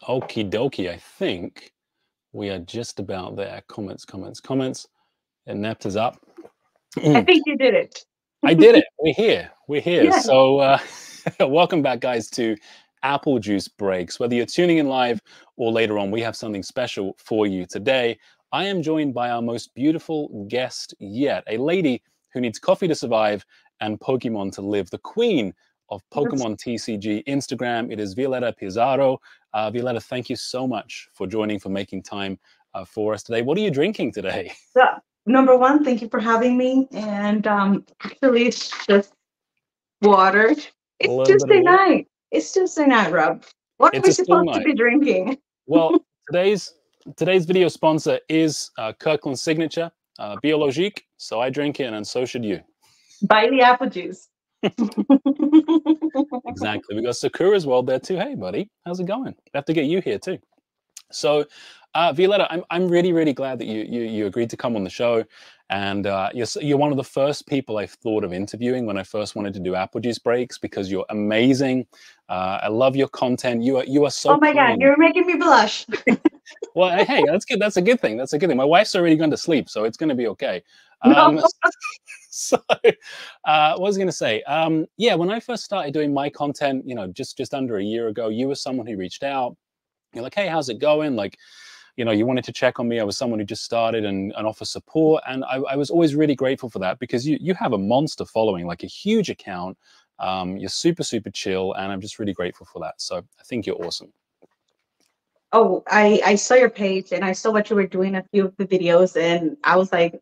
Okie dokie. I think we are just about there. Comments, comments, comments. Inept is up. I think you did it. I did it. We're here. We're here. Yeah. So welcome back, guys, to Apple Juice Breaks. Whether you're tuning in live or later on, we have something special for you today. I am joined by our most beautiful guest yet, a lady who needs coffee to survive and Pokemon to live, the queen of Pokemon TCG Instagram. It is Violetta Pizarro. Violetta, thank you so much for joining, for making time for us today. What are you drinking today? Yeah. Number one, thank you for having me. And actually, it's just water. It's Tuesday night. It's Tuesday night, Rob. What are we supposed to be drinking? Well, today's video sponsor is Kirkland's Signature, Biologique. So I drink it, and so should you. Buy the apple juice. Exactly. We got Sakura as well there too. Hey, buddy, how's it going? We have to get you here too. So, Violetta, I'm really glad that you agreed to come on the show, and you're one of the first people I thought of interviewing when I first wanted to do Apple Juice Breaks, because you're amazing. I love your content. You are so. Oh my God, you're making me blush. Well, hey, that's good. That's a good thing. That's a good thing. My wife's already gone to sleep, so it's going to be okay. No. So, what was I going to say? Yeah, when I first started doing my content, just under a year ago, you were someone who reached out. You're like, hey, how's it going? Like, you wanted to check on me. I was someone who just started and offer support. And I was always really grateful for that, because you have a monster following, like a huge account. You're super chill. And I'm just really grateful for that. So I think you're awesome. Oh, I saw your page and I saw what you were doing, a few of the videos. And I was like,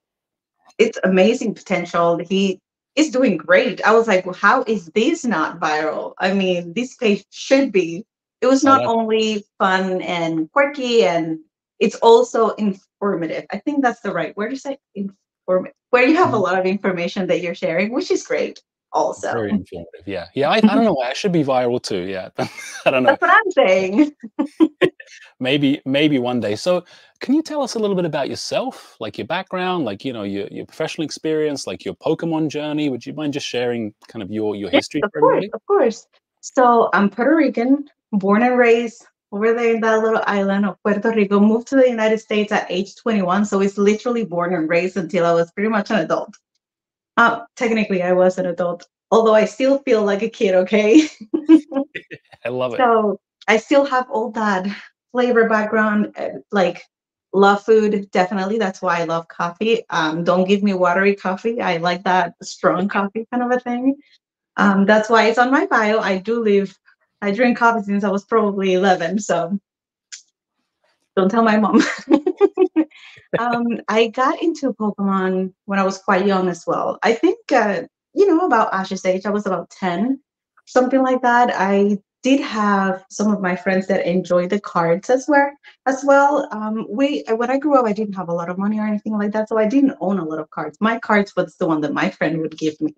it's amazing potential. He is doing great. I was like, well, how is this not viral? I mean, this page should be. It was not only fun and quirky, and it's also informative. I think that's the right word to say, informative, where you have a lot of information that you're sharing, which is great also. Very informative, yeah. I don't know, I should be viral too, yeah. I don't know. That's what I'm saying. maybe one day. So can you tell us a little bit about yourself, like your background, like, your professional experience, like your Pokemon journey? Would you mind just sharing kind of your history for everybody? Of course. So I'm Puerto Rican, born and raised over there in that little island of Puerto Rico, moved to the United States at age 21. So it's literally born and raised until I was pretty much an adult. Technically, I was an adult, although I still feel like a kid, okay? I love it. So I still have all that flavor background, like love food, definitely. That's why I love coffee. Don't give me watery coffee. I like that strong coffee kind of a thing. That's why it's on my bio. I drink coffee since I was probably 11, so don't tell my mom. I got into Pokemon when I was quite young as well. I think, about Ash's age, I was about 10, something like that. I did have some of my friends that enjoyed the cards as well. When I grew up, I didn't have a lot of money or anything like that, so I didn't own a lot of cards. My cards was the one that my friend would give me.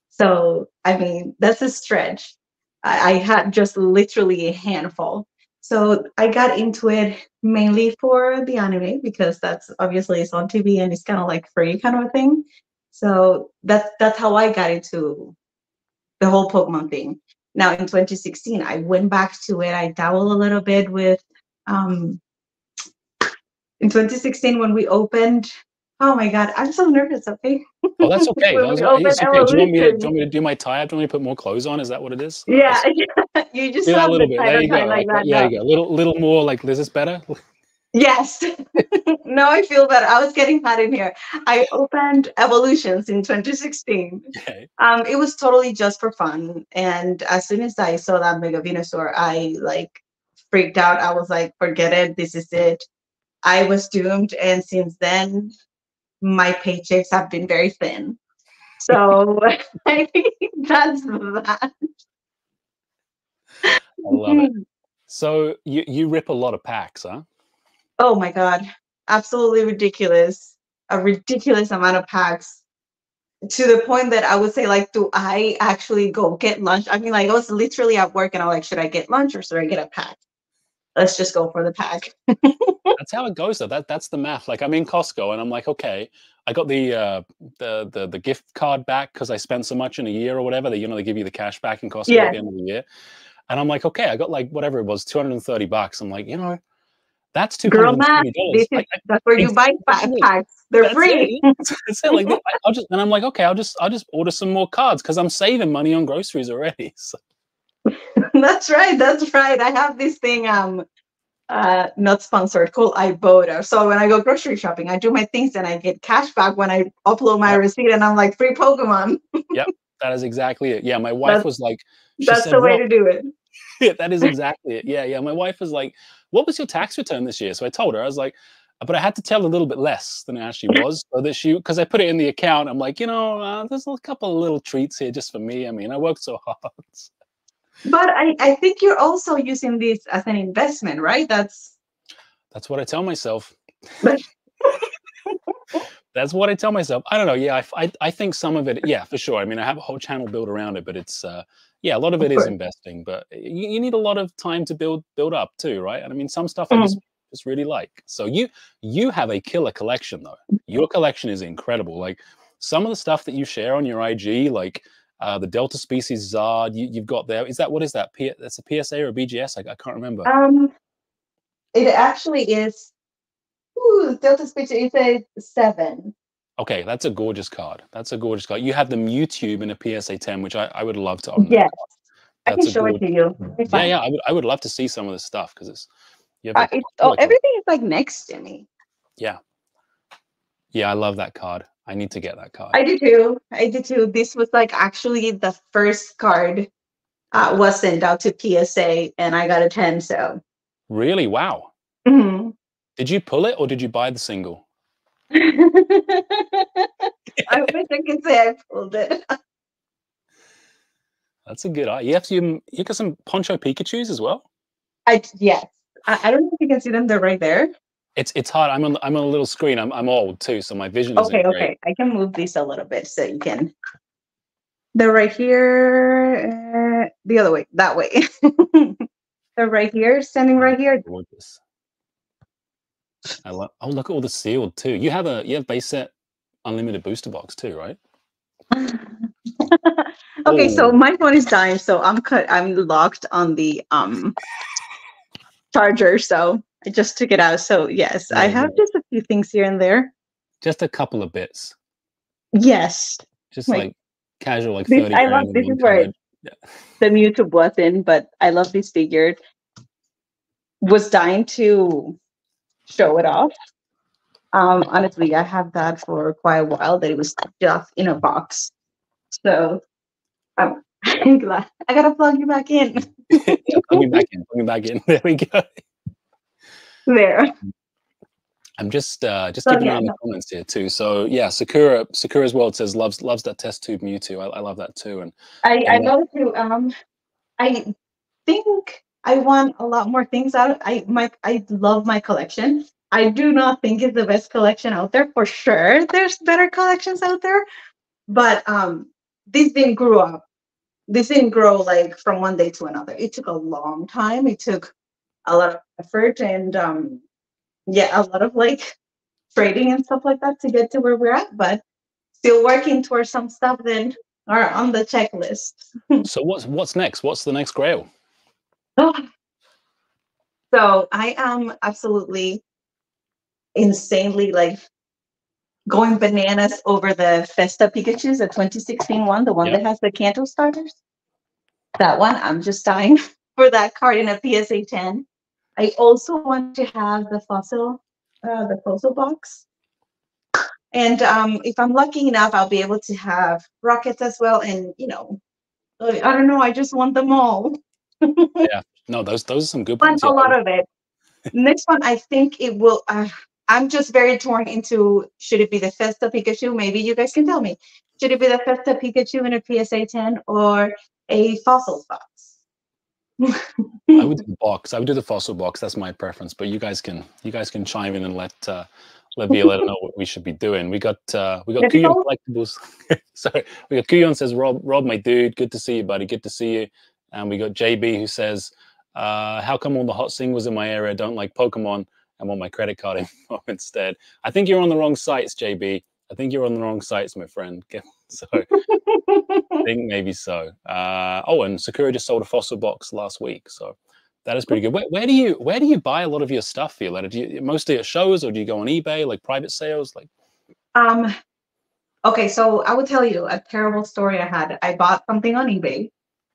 So, I mean, that's a stretch. I had just literally a handful. So I got into it mainly for the anime, because that's obviously it's on TV and it's kind of like free kind of a thing. So that's how I got into the whole Pokemon thing. Now in 2016, I went back to it. I dabbled a little bit with, in 2016 when we opened. Oh my God, I'm so nervous. Okay. Oh, that's okay. It's okay. Do you want me to do my tie-up? Do you want me to put more clothes on? Is that what it is? Yeah, you just do that have a little the bit. There you go. like that. Yeah, you go. Little more like, is this better? Yes. No, I feel better. I was getting hot in here. I opened Evolutions in 2016. Okay. It was totally just for fun. And as soon as I saw that Mega Venusaur, I freaked out. I was like, forget it. This is it. I was doomed. And since then, my paychecks have been very thin. So I think that's that. I love it. So you rip a lot of packs, huh? Oh my God. Absolutely ridiculous. A ridiculous amount of packs, to the point that I would say, do I actually go get lunch? I mean, I was literally at work and I'm like, should I get lunch or should I get a pack? let's just go for the pack. That's how it goes though. That's the math. Like I'm in Costco and I'm like, okay, I got the gift card back because I spent so much in a year or whatever. They give you the cash back in Costco at Yes. the end of the year. And I'm like, okay, I got like whatever it was, $230. I'm like, that's Girl $220. math. That's where you buy Exactly. packs. They're That's it. free. That's it. Like I'll just and I'm like, okay, I'll just order some more cards because I'm saving money on groceries already. So. That's right. That's right. I have this thing. Not sponsored, called Ibotta. So when I go grocery shopping, I do my things and I get cash back when I upload my Yep. receipt, and I'm like, free Pokemon. Yep. That is exactly it. Yeah, my wife That's was like, she that's said, the way Rob, to do it. yeah, that is exactly it. Yeah, yeah. My wife was like, what was your tax return this year? So I told her, I was like, but I had to tell a little bit less than it actually was, so that because I put it in the account. I'm like, there's a couple of little treats here just for me. I mean, I worked so hard. But I think you're also using this as an investment, right? That's what I tell myself. That's what I tell myself. I don't know. Yeah, I think some of it, yeah, for sure. I mean, I have a whole channel built around it, but it's yeah, a lot of it is investing. But you need a lot of time to build up too, right? And I mean, some stuff I just really like. So you have a killer collection though. Your collection is incredible. Like some of the stuff that you share on your IG, like the Delta species Zard you've got there. What is that? That's a PSA or a BGS? I can't remember. It actually is. Ooh, Delta species is a 7. Okay, that's a gorgeous card. That's a gorgeous card. You have the Mewtwo in a PSA 10, which I would love to own. Yes, I can show it to you. Yeah, I would love to see some of this stuff because it's everything is like next to me. Yeah, yeah, I love that card. I need to get that card. I do too. This was like actually the first card was sent out to PSA, and I got a 10. So really, wow. Mm-hmm. Did you pull it or did you buy the single? I wish I could say I pulled it. That's a good eye. You got some Poncho Pikachus as well. Yes. I don't know if you can see them. They're right there. It's hard. I'm on a little screen. I'm old too, so my vision isn't great. Okay. I can move these a little bit so you can. They're right here. The other way. That way. They're right here. Standing right here. Gorgeous. Oh, look at all the sealed too. You have base set unlimited booster box too, right? Okay, so my phone is dying, so I'm locked on the charger, so I just took it out. So yes, I have just a few things here and there. Just a couple of bits. Yes. Just like casual, like 30 I love this is where the Mewtwo was in, but I love this figure. Was dying to show it off. Honestly, I have that for quite a while. That it was just in a box. So I'm glad. I gotta plug you back in. Yeah, plug me back in. There we go. There. I'm just keeping around the comments here too. So yeah, Sakura's World says loves that test tube Mewtwo. I love that too, and I love it too. I think I want a lot more things out. I love my collection. I do not think it's the best collection out there. For sure, there's better collections out there, but this didn't grow up. This didn't grow like from one day to another. It took a long time. It took a lot of effort and a lot of like trading and stuff like that to get to where we're at. But still working towards some stuff that are on the checklist. So what's next? What's the next grail? So I am absolutely insanely like going bananas over the Festa Pikachus, the 2016 one, the one that has the Kanto starters. That one, I'm just dying for that card in a PSA 10. I also want to have the fossil box. And if I'm lucky enough, I'll be able to have rockets as well. And I don't know, I just want them all. Yeah, no, those are some good ones. A lot of it. Next one, I think it will. I'm just very torn into, should it be the Festa Pikachu? Maybe you guys can tell me. Should it be the Festa Pikachu in a PSA 10 or a fossil box? I would do the box. I would do the fossil box. That's my preference. But you guys can chime in and let Violetta know what we should be doing. We got Kuyon Collectibles. Sorry, we got Kuyon says, Rob, my dude, good to see you, buddy. Good to see you. And we got JB who says, How come all the hot singles in my area don't like Pokemon and want my credit card info instead? I think you're on the wrong sites, JB. I think you're on the wrong sites, my friend. So I think maybe so. Oh, and Sakura just sold a fossil box last week, so that is pretty good. Where do you buy a lot of your stuff, Violetta? Do you mostly at shows, or do you go on eBay, like private sales? Like, Um, okay, so I will tell you a terrible story I had. I bought something on eBay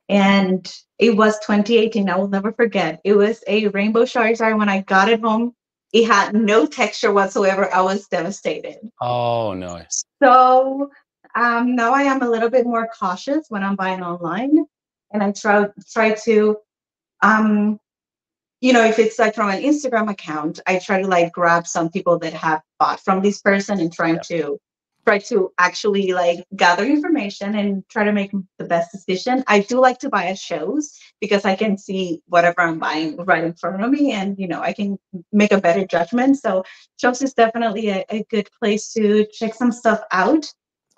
and it was 2018. I will never forget. It was a rainbow Charizard. When I got it home, it had no texture whatsoever. I was devastated. oh no, So now I am a little bit more cautious when I'm buying online, and I try to um, if it's like from an Instagram account, I try to like grab some people that have bought from this person and yeah. try to actually like gather information and try to make the best decision. I do like to buy at shows because I can see whatever I'm buying right in front of me, and I can make a better judgment. So shows is definitely a good place to check some stuff out.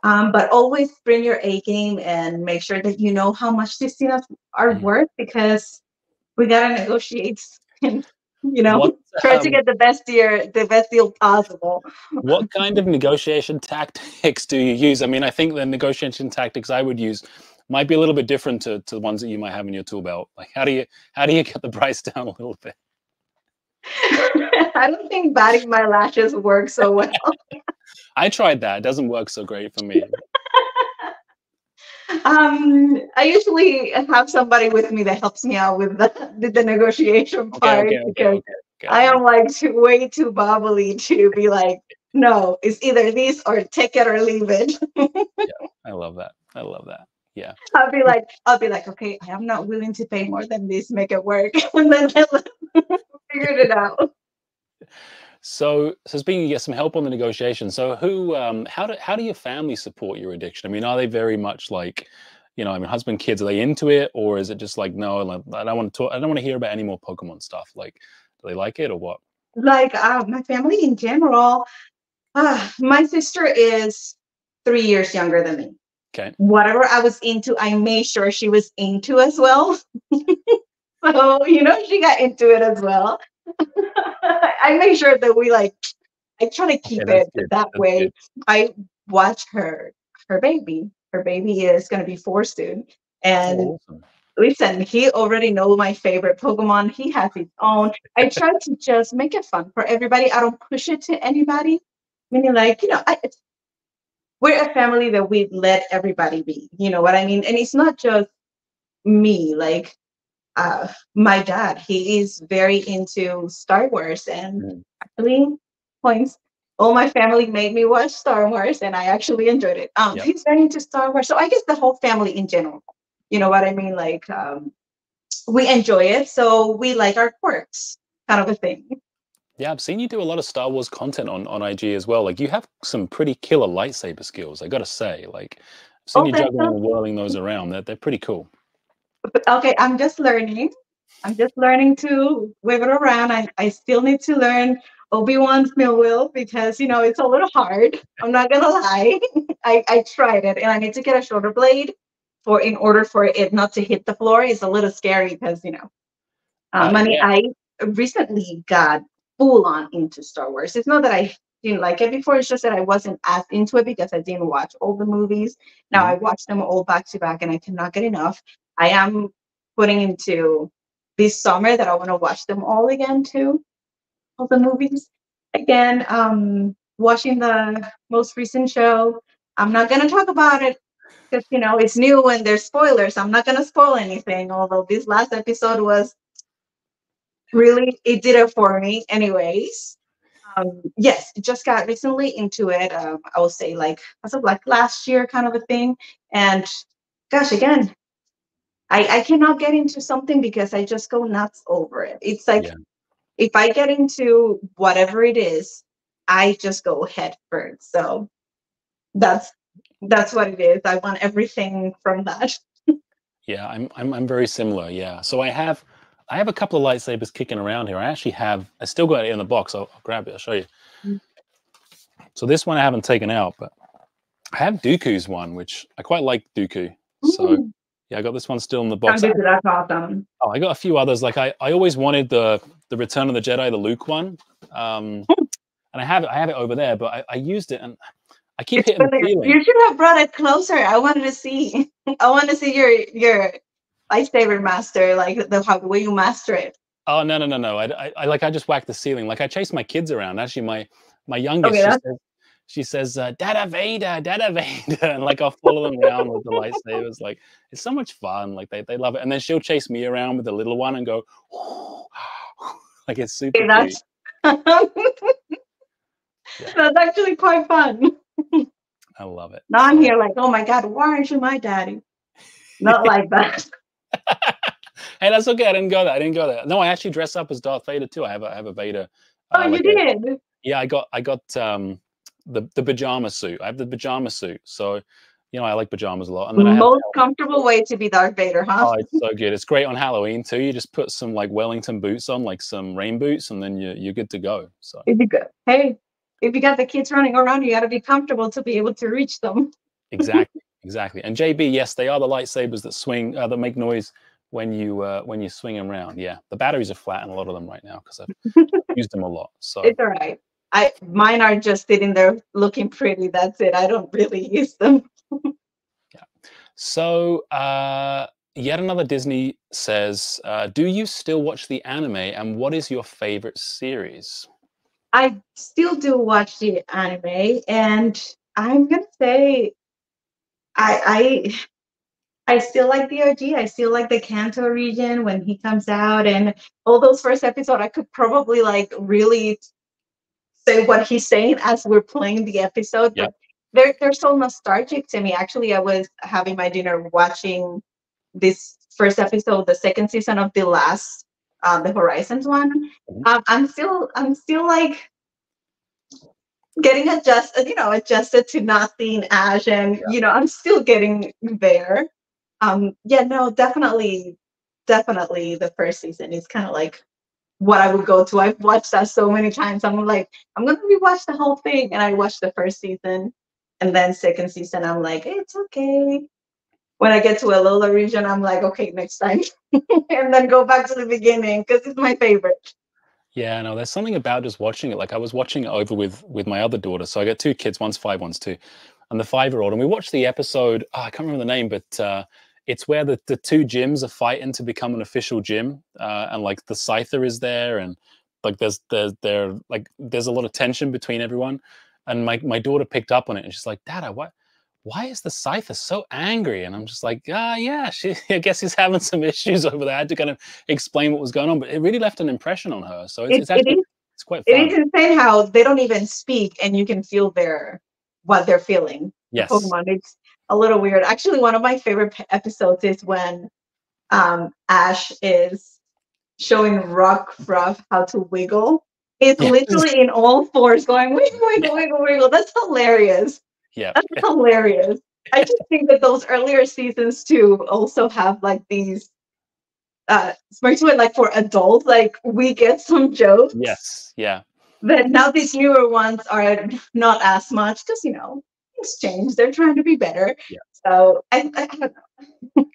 But always bring your A game and make sure that you know how much these things are Mhm. worth, because we gotta negotiate and What try to get the best deal possible. what kind of negotiation tactics do you use? I mean, I think the negotiation tactics I would use might be a little bit different to the ones that you might have in your tool belt. Like, how do you get the price down a little bit? I don't think batting my lashes works so well. I tried that. It doesn't work so great for me. I usually have somebody with me that helps me out with the negotiation Okay, part, okay, okay, because okay, okay. I am like way too bubbly to be like, no, it's either this or take it or leave it. Yeah, I love that. I love that. Yeah. I'll be like, okay, I am not willing to pay more than this, make it work, and then figured it out. So speaking, you get some help on the negotiation. So how do your family support your addiction? I mean, are they very much like, I mean, husband, kids, are they into it, or is it just like, no, like, I don't want to talk, I don't want to hear about any more Pokemon stuff. Like, do they like it or what? Like my family in general, my sister is 3 years younger than me. Okay. Whatever I was into, I made sure she was into as well. So, she got into it as well. I make sure that I try to Okay, keep that's it good. that That's good. way. I watch her baby. Her baby is going to be 4 soon. And Oh, awesome. listen, he already knows my favorite Pokemon. He has his own. I try to just make it fun for everybody. I don't push it to anybody. Meaning, like, we're a family that we let everybody be. You know what I mean? And it's not just me. Like, my dad, he is very into Star Wars, and Mhm. actually, points. All my family made me watch Star Wars, and I actually enjoyed it. Yep. He's very into Star Wars, so I guess the whole family in general. You know what I mean? Like, we enjoy it, so we like our quirks, kind of a thing. Yeah, I've seen you do a lot of Star Wars content on IG as well. Like, you have some pretty killer lightsaber skills, I gotta say. Like, I've seen Oh, you that's juggling and whirling those around. They're pretty cool. okay. I'm just learning. I'm just learning to wave it around. I still need to learn Obi-Wan's mill wheel because it's a little hard. I'm not gonna lie. I tried it, and I need to get a shoulder blade in order for it not to hit the floor. It's a little scary because Yeah. I recently got full on into Star Wars. It's not that I didn't like it before. It's just that I wasn't as into it because I didn't watch all the movies. Now Mhm. I watch them all back to back, and I cannot get enough. I am putting into this summer that I want to watch them all again too, all the movies again. Watching the most recent show. I'm not gonna talk about it because it's new and there's spoilers. I'm not gonna spoil anything. Although this last episode was really, it did it for me anyways. Yes, just got recently into it. I would say like as of like last year kind of a thing. And gosh, again, I cannot get into something because I just go nuts over it. It's like Yeah. if I get into whatever it is, I just go head first. So that's that's what it is. I want everything from that. Yeah, I'm very similar. Yeah. So I have a couple of lightsabers kicking around here. I still got it in the box. I'll grab it. I'll show you. So this one I haven't taken out, but I have Dooku's one, which I quite like Dooku. So Ooh. Yeah, I got this one still in the box. That's awesome. Oh, I got a few others. Like I always wanted the Return of the Jedi, the Luke one, and I have it over there. But I used it and I keep hitting the ceiling. You should have brought it closer. I wanted to see. I want to see your lightsaber master, like the way you master it. Oh no. I just whack the ceiling. Like I chase my kids around. Actually, my youngest, Okay, she says, Dada Vader, Dada Vader, and like I'll follow them around with the lightsabers. Like it's so much fun. Like they love it. And then she'll chase me around with the little one and go, like it's super cute. That's that's actually quite fun. I love it. Now I'm here like, oh my God, why aren't you my daddy? Not like that. Hey, that's okay. I didn't go there. No, I actually dress up as Darth Vader too. I have a Vader. Oh, you did? Yeah, I got the pajama suit. I have the pajama suit. So, I like pajamas a lot. And then I have most comfortable way to be Darth Vader, huh? Oh, it's so good. It's great on Halloween too. You just put some like Wellington boots on, like some rain boots, and then you're good to go. So it'd be good. Hey, if you got the kids running around, you got to be comfortable to be able to reach them. Exactly. And JB, yes, they are the lightsabers that swing, that make noise when you swing them around. Yeah, the batteries are flat in a lot of them right now because I've used them a lot. So it's all right. Mine are just sitting there looking pretty. That's it. I don't really use them. Yeah. So yet another Disney says, do you still watch the anime, and what is your favorite series? I still do watch the anime, and I'm gonna say I still like the OG. I still like the Kanto region when he comes out, and all those first episodes. I could probably like really say what he's saying as we're playing the episode. Yep. But they're so nostalgic to me. Actually, I was having my dinner watching this first episode, the second season of the last, the Horizons one. I'm still like getting adjusted to not seeing Ash, and I'm still getting there. Yeah, no, definitely the first season is kind of like what I would go to. I've watched that so many times. I'm like, I'm gonna rewatch the whole thing, and I watched the first season, and then second season, I'm like, it's okay. When I get to Alola region, I'm like, okay, next time, and then go back to the beginning because it's my favorite. Yeah, no, there's something about just watching it. Like I was watching it over with my other daughter. So I got two kids, one's 5, one's 2, and the 5-year-old. And we watched the episode. I can't remember the name, but it's where the two gyms are fighting to become an official gym, and like the Scyther is there, and like there's a lot of tension between everyone. And my daughter picked up on it, and she's like, "Dada, why is the Scyther so angry?" And I'm just like, yeah, I guess he's having some issues over there. I had to kind of explain what was going on, but it really left an impression on her. So it's quite fun. It is insane how they don't even speak, and you can feel what they're feeling. Yes. Pokemon. It's a little weird. Actually, one of my favorite episodes is when Ash is showing Rockruff how to wiggle. It's literally in all fours going wiggle. That's hilarious. Yeah. That's hilarious. I just think that those earlier seasons too also have like these especially like for adults, like we get some jokes. Yes. Yeah. But now these newer ones are not as much because things change. They're trying to be better. Yeah. So I don't know.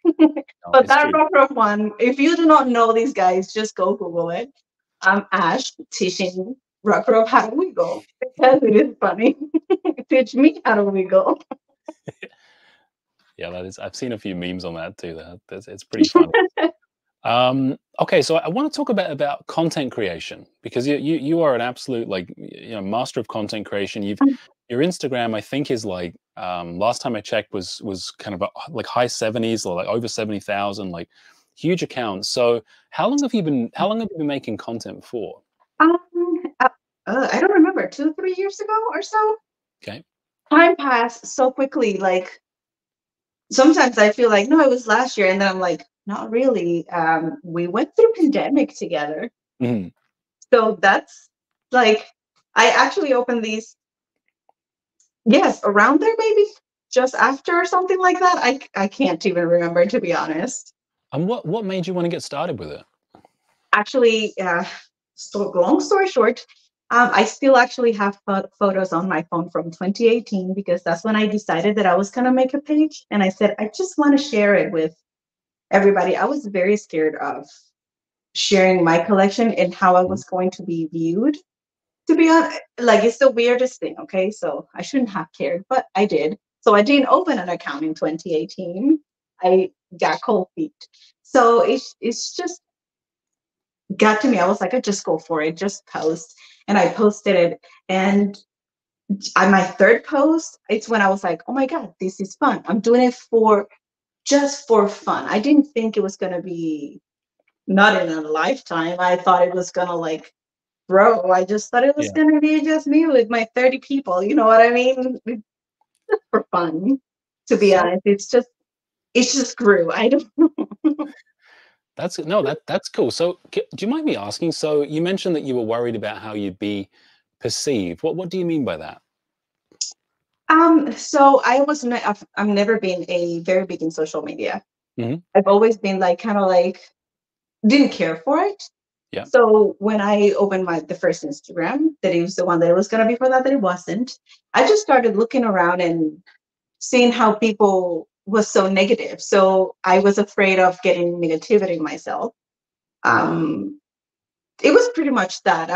But that Rockruff one, if you do not know these guys, just go Google it. Ash teaching Rockruff how to wiggle because it is funny. Teach me how to wiggle. Yeah, that is. I've seen a few memes on that too. It's pretty funny. Okay, so I want to talk about content creation because you are an absolute master of content creation. Your Instagram, I think, is like last time I checked was kind of like high 70s or like over 70,000, like huge accounts. So how long have you been making content for? I don't remember, 2-3 years ago or so. Okay. Time passed so quickly. Like sometimes I feel like no, it was last year, and then I'm like, not really. We went through pandemic together. Mm-hmm. So that's like, I actually opened these, yes, around there, maybe just after or something like that. I can't even remember, to be honest. And what made you want to get started with it? Actually, so long story short, I still actually have photos on my phone from 2018 because that's when I decided that I was going to make a page. And I said, I just want to share it with everybody. I was very scared of sharing my collection and how I Mhm. was going to be viewed. To be honest, like it's the weirdest thing. Okay, so I shouldn't have cared, but I did. So I didn't open an account in 2018. I got cold feet. So it's just got to me. I was like, I just go for it, just post, and I posted it. And on my third post, it's when I was like, oh my god, this is fun. I'm doing it for just for fun. I didn't think it was gonna be not in a lifetime. I thought it was gonna like grow. I just thought it was Yeah. gonna be just me with my 30 people. You know what I mean? It's just for fun. To be So honest, it's just grew. I don't. that's no, that's cool. So do you mind me asking? So you mentioned that you were worried about how you'd be perceived. What do you mean by that? So I was not. I've never been a very big in social media. Hmm. I've always been like kind of like didn't care for it. Yeah. So when I opened my the first Instagram, that it was the one that it was gonna be for that it wasn't. I just started looking around and seeing how people was so negative. So I was afraid of getting negativity myself. Um, it was pretty much that.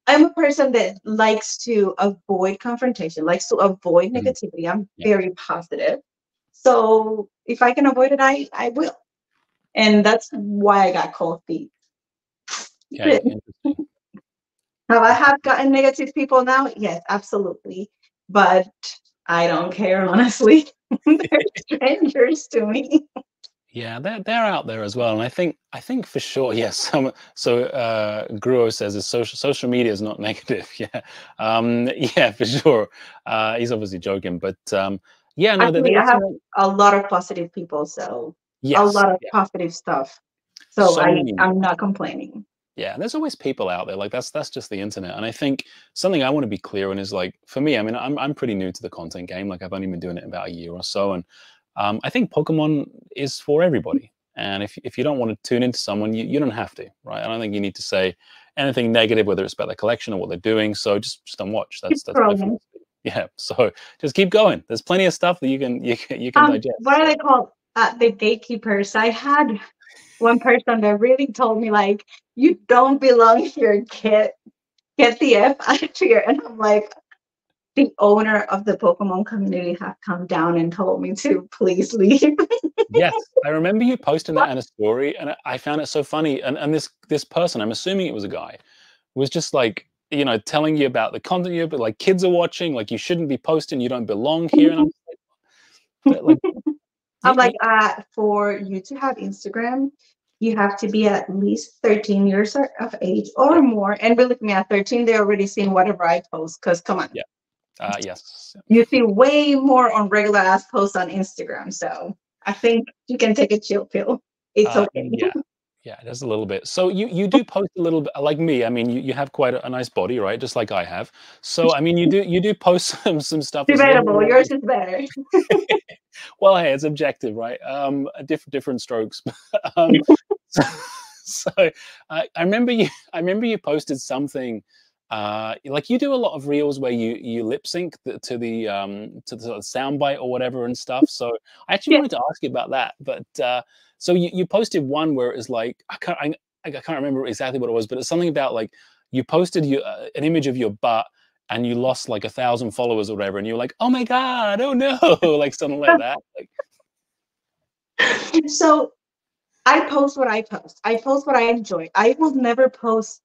I'm a person that likes to avoid confrontation, likes to avoid Mhm. negativity. I'm Yeah. very positive. So if I can avoid it, I will. And that's why I got cold feet. Okay. Interesting. Have I Okay. have gotten negative people now? Yes, absolutely. But I don't care, honestly. They're strangers to me. Yeah, they're out there as well, and I think for sure, yes. Gruo says is social media is not negative. Yeah, yeah, for sure. He's obviously joking, but yeah, no, Actually, there I is have something. a lot of positive people, so a Yes, lot of yeah, positive stuff. So so many more. I'm not complaining. Yeah, there's always people out there. Like that's just the internet. And I think something I want to be clear on is like for me, I mean, I'm pretty new to the content game. Like I've only been doing it about a year or so, and I think Pokemon is for everybody. And if you don't want to tune into someone, you don't have to, right? I don't think you need to say anything negative, whether it's about the collection or what they're doing. So just don't watch. Keep That's my scrolling. philosophy. Yeah. So just keep going. There's plenty of stuff that you can What digest. are So they called? The gatekeepers. I had one person that really told me like, "You don't belong here. Get the f out of here." And I'm like, the owner of the Pokemon community have come down and told me to please leave. yes, I remember you posting that in a story, and I found it so funny. And this person, I'm assuming it was a guy, was just like telling you about the content you, but like kids are watching, like you shouldn't be posting, you don't belong here, and I'm just like, like I'm like, you, for you to have Instagram, you have to be at least 13 years of age or yeah, more. And believe me, at 13, they're already seeing whatever I post. Because come on, yeah, yes, you see way more on regular ass posts on Instagram. So I think you can take a chill pill. It's okay. yeah. Yeah, just a little bit. So you do post a little bit like me. I mean, you have quite a nice body, right? Just like I have. So I mean, you do post some stuff that's a little Debatable. more. Yours is better. Well, hey, it's objective, right? Different strokes. um, so, so I remember you. I remember you posted something. Like you do a lot of reels where you lip sync to the sort of soundbite or whatever and stuff. So I actually Yeah. wanted to ask you about that. But so you posted one where it was like I can't remember exactly what it was, but it's something about like you posted an image of your butt and you lost like 1,000 followers or whatever, and you were like, "Oh my god, oh no," like something like that. Like, So I post what I post. I post what I enjoy. I will never post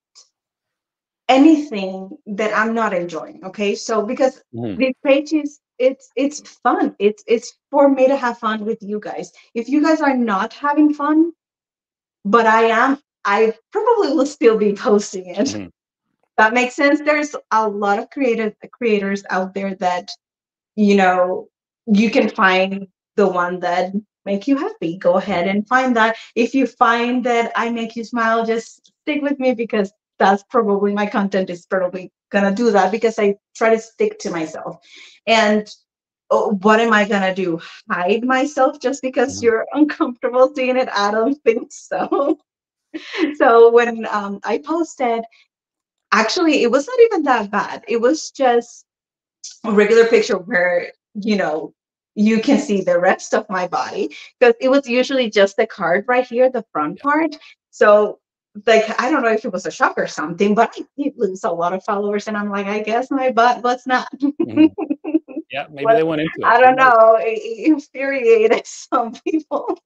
anything that I'm not enjoying. Okay. So because mhm, these pages, it's fun. It's for me to have fun with you guys. If you guys are not having fun, but I am, I probably will still be posting it. mhm, That makes sense. There's a lot of creative creators out there that you know you can find the one that make you happy. Go yeah, ahead and find that. If you find that I make you smile, just stick with me because that's probably my content is probably gonna do that because I try to stick to myself. And what am I gonna do? Hide myself just because mhm, you're uncomfortable seeing it? I don't think so. So when I posted, actually, it was not even that bad. It was just a regular picture where you know you can see the rest of my body, because it was usually just the card right here, the front part. So like, I don't know if it was a shock or something, but I did lose a lot of followers, and I'm like, I guess my butt was not. Mhm. Yeah, maybe But they went into it. I Who don't knows? know. It infuriated some people.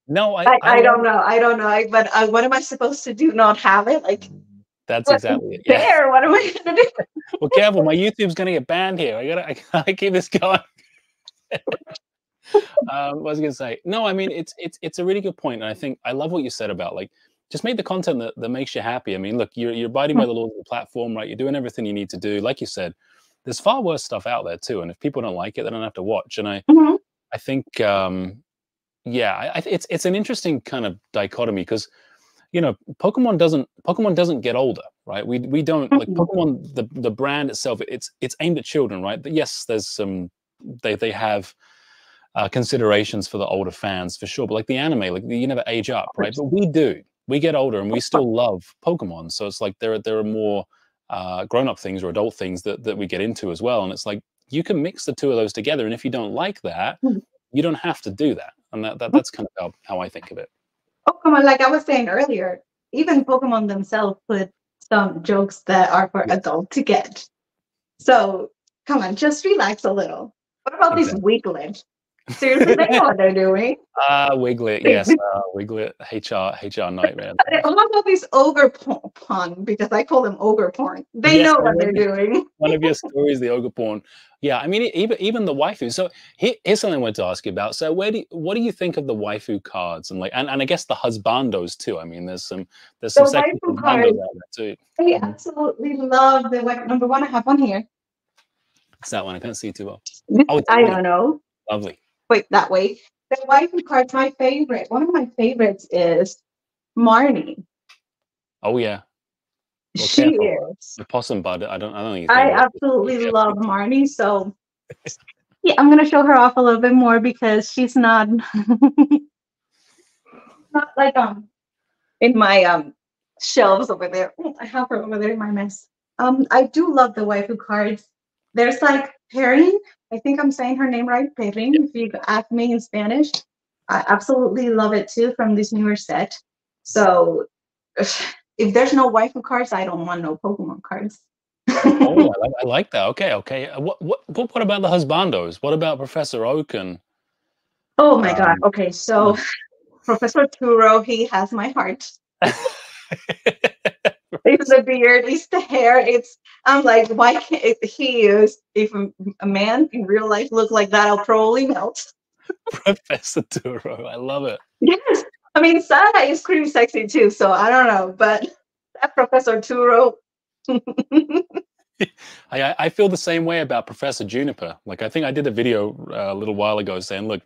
No, I I love don't know. I don't know. But what am I supposed to do? Not have it? Like, that's what's exactly it. Yeah. there? What am I gonna do? Well, careful, my YouTube's gonna get banned here. I gotta keep this going. What was I gonna say? No, I mean it's a really good point, and I think I love what you said about like just make the content that makes you happy. I mean, look, you're abiding by the laws of the platform, right? You're doing everything you need to do. Like you said, there's far worse stuff out there too, and if people don't like it, they don't have to watch. And Mhm. I think yeah, it's an interesting kind of dichotomy because you know Pokemon doesn't get older, right? We don't like Mhm. Pokemon the brand itself. It's aimed at children, right? But yes, there's some they have considerations for the older fans for sure. But like the anime, like you never age up, right? But we do. We get older and we still love Pokemon. So it's like there are more grown up things or adult things that we get into as well. And it's like you can mix the two of those together. And if you don't like that, you don't have to do that. And that's kind of how I think of it. Pokemon, like I was saying earlier, even Pokemon themselves put some jokes that are for Yes, adults to get. So come on, just relax a little. What about this exactly. Wiglet? Seriously, they know what they're doing. Wiglet, They, yes, Wiglet, HR nightmare. what about this ogre pun? Because I call them ogre porn. They Yes, know I what they're remember doing. one of your stories, the ogre porn. Yeah, I mean, even the waifu. So here's something I wanted to ask you about. So what do you think of the waifu cards and like and I guess the husbandos too? I mean, there's The some sexy waifu husbandos cards, out there too. I Mhm. absolutely love the waifu. Number one, I have one here. It's that one. I can't see too well. This, Oh, it's I really don't know. lovely. Wait, that way. The waifu card's my favorite. One of my favorites is Marnie. Oh yeah. Well, She careful. is. The possum bud. I don't think he's gonna I be able to be absolutely careful. love Marnie. So yeah, I'm gonna show her off a little bit more because she's not not like in my shelves over there. Oh, I have her over there in my mess. I do love the waifu cards. There's like Perrin. I think I'm saying her name right, Yeah. Perrin. If you ask me in Spanish, I absolutely love it too from this newer set. So if there's no waifu cards, I don't want no Pokemon cards. Oh, I like that. Okay, okay. What about the husbandos? What about Professor Oak and Oh my God. um, Okay, so Professor Turo, he has my heart. It's the beard, it's the hair. It's I'm like, why can't if he is if a man in real life look like that, I'll probably melt. Professor Turo. I love it. Yes. I mean Sada is pretty sexy too, so I don't know, but that Professor Turo. I feel the same way about Professor Juniper. Like I think I did a video a little while ago saying, look,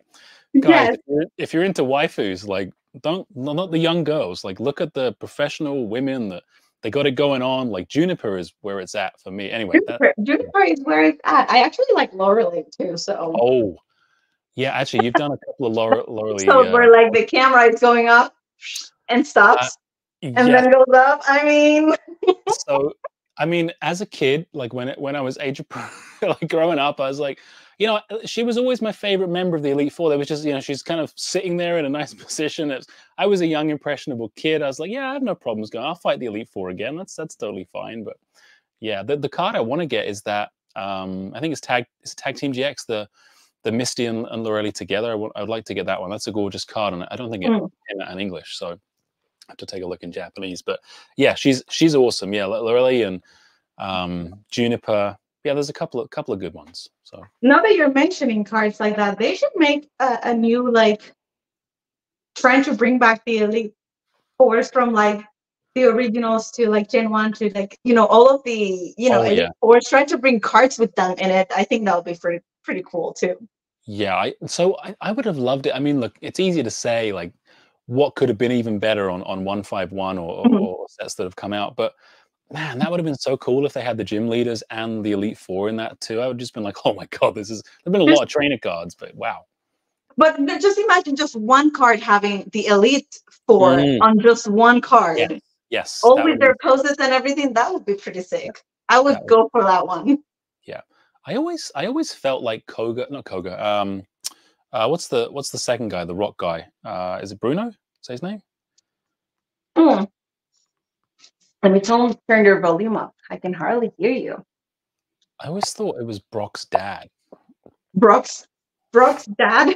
guys, Yes. if you're into waifus, like don't not the young girls. Like look at the professional women that they got it going on. Like Juniper is where it's at for me. Anyway, that Juniper is where it's at. I actually like Lorelei too, so oh yeah, actually you've done a couple of Laurely. so where like the camera is going up and Uh, stops and yes. then goes up. I mean, So, I mean, as a kid, like when I was like growing up, I was like, you know, she was always my favorite member of the Elite Four. There was just, you know, she's kind of sitting there in a nice position. I was a young, impressionable kid. I was like, yeah, I have no problems going. I'll fight the Elite Four again. That's totally fine. But yeah, the card I want to get is that I think it's Tag Team GX, the Misty and Lorelei together. I'd like to get that one. That's a gorgeous card, and I don't think it mm, came out in English, so I have to take a look in Japanese. But yeah, she's awesome. Yeah, Lorelei and Juniper. Yeah, there's a couple of good ones. So now that you're mentioning cards like that, they should make a new like trying to bring back the Elite Fours from like the originals to like Gen 1 to like, all of the, oh Elite yeah, Fours, trying to bring cards with them in it. I think that would be pretty cool too. yeah. I would have loved it. I mean, look, it's easy to say like what could have been even better on 151 Mhm. or sets that have come out, but man, that would have been so cool if they had the gym leaders and the Elite Four in that too. I would just been like, oh my god, there've been a lot of trainer cards, but wow. Just imagine just one card having the Elite Four Mm, on just one yes, card, yes, all that with would have their been poses and everything. That would be pretty yeah, sick. I that would would go for that one. yeah. I always felt like Koga, not Koga. What's the second guy, the rock guy? Is it Bruno? Say his name? Hmm. Let me turn your volume up. I can hardly hear you. I always thought it was Brock's dad. Brooks, Brooks' dad.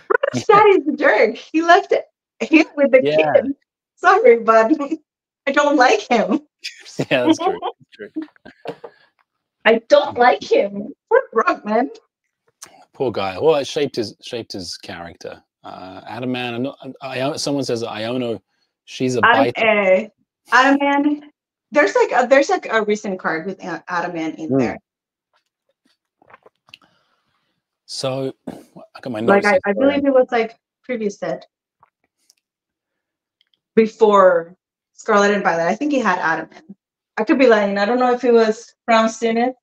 Brooks' Yeah, dad is a jerk. He left him with the yeah, kid. Sorry, but I don't like him. yeah. That's true. That's true. I don't like him. Poor Brooke, man. Poor guy. Well, it shaped his character. Adam Man. Someone says Iono. She's a Adam, biter. Adam Man. There's like a recent card with Adam Man in Mm. there. So I got my Like notes here. I Sorry. believe it was like previous set before Scarlet and Violet. I think he had Adam Man. I could be lying. I don't know if it was Brown Student.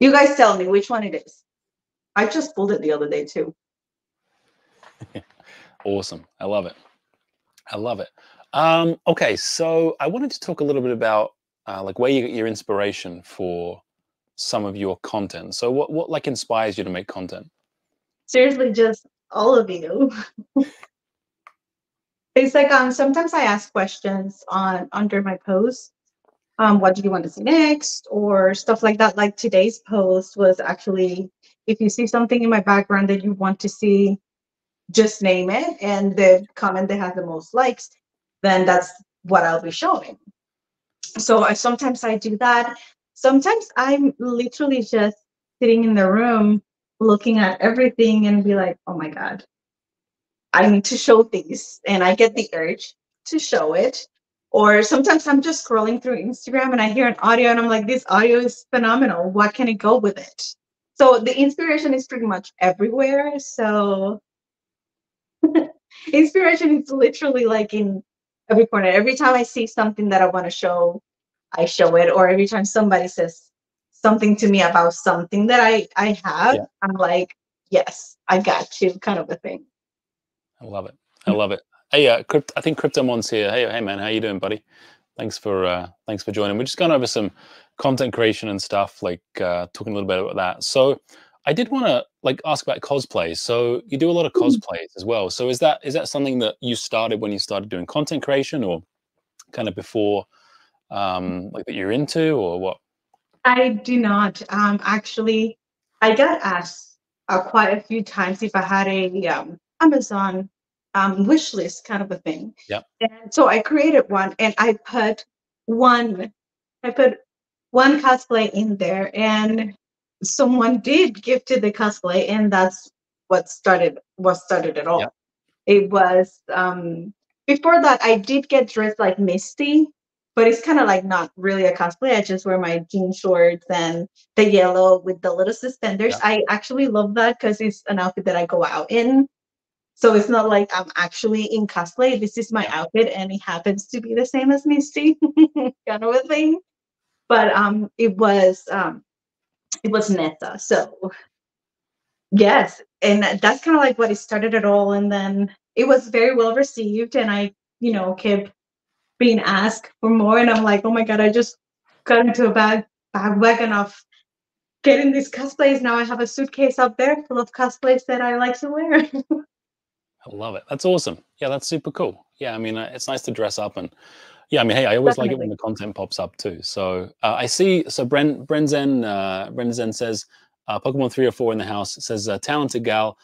You guys tell me which one it is. I just pulled it the other day too. Awesome. I love it. I love it. Okay, so I wanted to talk a little bit about like where you get your inspiration for some of your content. So what like inspires you to make content? Seriously, just all of you. It's like sometimes I ask questions on under my posts. What do you want to see next? Or stuff like that. Like today's post was actually if you see something in my background that you want to see, just name it. And the comment that has the most likes, then that's what I'll be showing. So sometimes I do that. Sometimes I'm literally just sitting in the room looking at everything and be like, oh my God, I need to show these. And I get the urge to show it. Or sometimes I'm just scrolling through Instagram and I hear an audio and I'm like, this audio is phenomenal. What can it go with it? So the inspiration is pretty much everywhere. So inspiration is literally like in every corner. Every time I see something that I want to show, I show it. Or every time somebody says something to me about something that I have, Yeah, I'm like, yes, I got you, kind of a thing. I love it. I love it. Hey, I think Cryptomon's here. Hey man, how you doing, buddy? Thanks for joining. We're just going over some content creation and stuff, like talking a little bit about that. So I did want to like ask about cosplay. So you do a lot of cosplays as well. So is that something that you started when you started doing content creation, or kind of before, like that you're into, or what? I do not. Actually, I got asked quite a few times if I had a Amazon wish list kind of a thing, Yeah, and so I created one, and one, I put one cosplay in there, and someone did gifted the cosplay, and that's what started it yeah, all. It was before that I did get dressed like Misty, but it's kind of like not really a cosplay. I just wear my jean shorts and the yellow with the little suspenders. yeah, I actually love that because it's an outfit that I go out in. So it's not like I'm actually in cosplay. This is my yeah. outfit and it happens to be the same as Misty, kind of a thing. But it was Netta. So yes, and that's kind of like what it started it all. And then it was very well received, and I, kept being asked for more. And I'm like, oh my God, I just got into a wagon of getting these cosplays. Now I have a suitcase up there full of cosplays that I like to wear. I love it. That's awesome. Yeah, that's super cool. Yeah, I mean, it's nice to dress up, and yeah, I mean, hey, I always like it when Definitely. the content pops up too. So I see. So Brenzen says Pokemon 3 or 4 in the house. It says talented gal,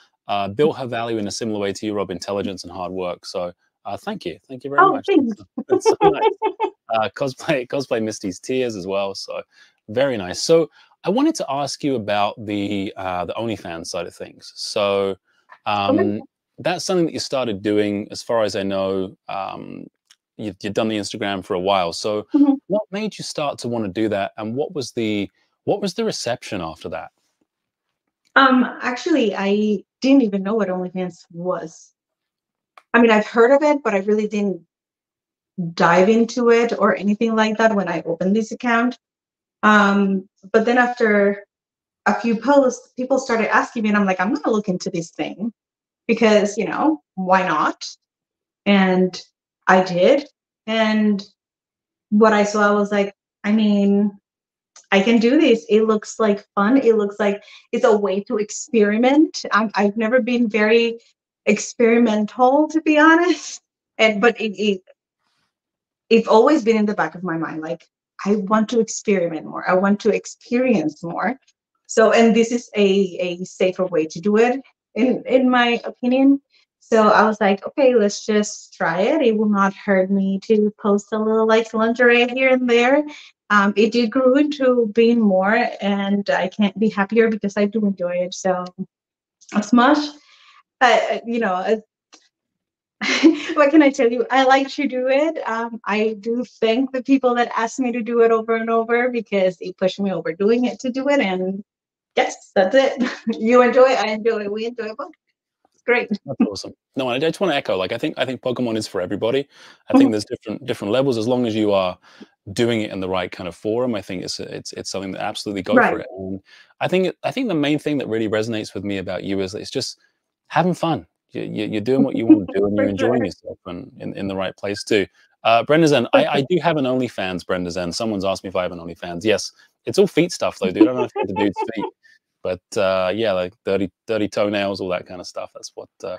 built her value in a similar way to you, Rob. Intelligence and hard work. So thank you very Oh, much. thanks. That's so nice. Cosplay Misty's tears as well. So very nice. So I wanted to ask you about the OnlyFans side of things. So um, that's something that you started doing, as far as I know. You've done the Instagram for a while. So Mhm. what made you start to want to do that, and what was the reception after that? Actually, I didn't even know what OnlyFans was. I mean, I've heard of it, but I really didn't dive into it or anything like that when I opened this account. But then after a few posts, people started asking me, and I'm like, I'm gonna look into this thing because, why not? And I did. And what I saw, I was like, I mean, I can do this. It looks like fun. It looks like it's a way to experiment. I've never been very experimental, to be honest. And but it's always been in the back of my mind. Like I want to experiment more. I want to experience more. So, and this is a safer way to do it, in my opinion. So I was like, okay, let's just try it. It will not hurt me to post a little like lingerie here and there. It did grow into being more, and I can't be happier because I do enjoy it. So, as much, you know, what can I tell you? I like to do it. I do thank the people that ask me to do it over and over because they push me over doing it to do it. And yes, that's it. You enjoy it. I enjoy it. We enjoy it both. It's great. That's awesome. No, I just want to echo. Like, I think Pokemon is for everybody. I think there's different levels. As long as you are doing it in the right kind of forum, I think it's something that absolutely go for Right. it. And I think the main thing that really resonates with me about you is that it's just having fun. You're doing what you want to do, and you're For enjoying sure. yourself, and in the right place too. Brenda Zen, For I sure. do have an OnlyFans, Brenda Zen. Someone's asked me if I have an OnlyFans. Yes, it's all feet stuff though, dude. I don't know if it's the dude's feet. But yeah, like dirty toenails, all that kind of stuff. That's what I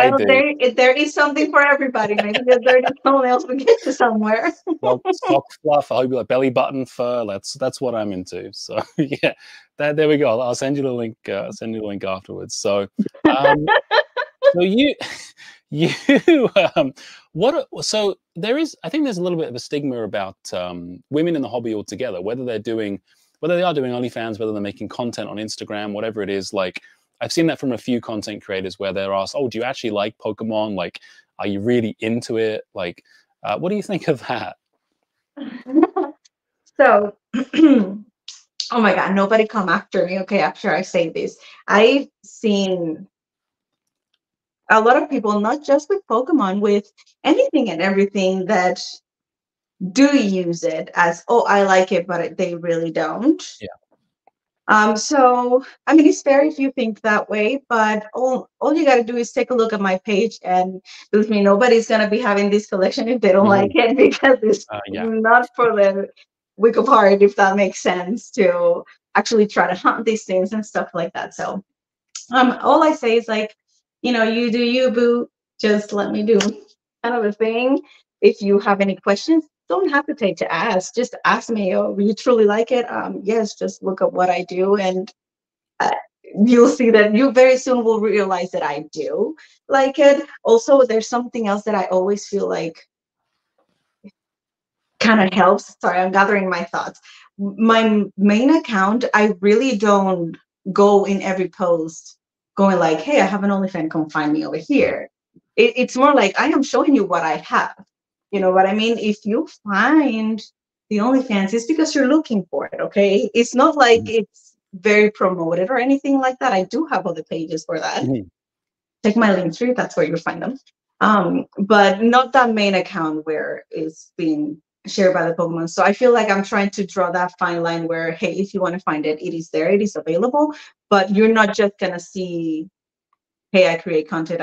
Well, do. there is something for everybody. Maybe the dirty toenails will get you somewhere. Sock fluff. I hope you like belly button fur. That's what I'm into. So yeah, there we go. I'll send you the link. Send you the link afterwards. Um, so you you so there is. I think there's a little bit of a stigma about women in the hobby altogether, whether they are doing OnlyFans, whether they're making content on Instagram, whatever it is. Like I've seen that from a few content creators where they're asked, "Oh, do you actually like Pokemon? Like, are you really into it? Like, what do you think of that?" So, oh my God, nobody come after me. Okay, after I say this, I've seen a lot of people, not just with Pokemon, with anything and everything that do use it as, oh, I like it, but they really don't. Yeah. So I mean, it's fair if you think that way, but all you got to do is take a look at my page, and believe me, nobody's gonna be having this collection if they don't like Mhm. it because it's Yeah. not for the weak of heart, if that makes sense, to actually try to hunt these things and stuff like that. So all I say is like, you do you, boo. Just let me do kind of a thing. If you have any questions, don't hesitate to ask. Just ask me. Oh, you truly like it? Yes. Just look at what I do, and uh, you'll see that you very soon will realize that I do like it. Also, there's something else that I always feel like kind of helps. Sorry, I'm gathering my thoughts. My main account, I really don't go in every post going like, hey, I have an OnlyFans, come find me over here. It's more like I am showing you what I have. You know what I mean? If you find the OnlyFans, it's because you're looking for it, okay? It's not like Mhm. it's very promoted or anything like that. I do have other pages for that. Mhm. Check my link tree, that's where you'll find them. But not that main account where it's being shared by the Pokemon. So I feel like I'm trying to draw that fine line where, hey, if you want to find it, it is there, it is available, but you're not just gonna see, hey, I create content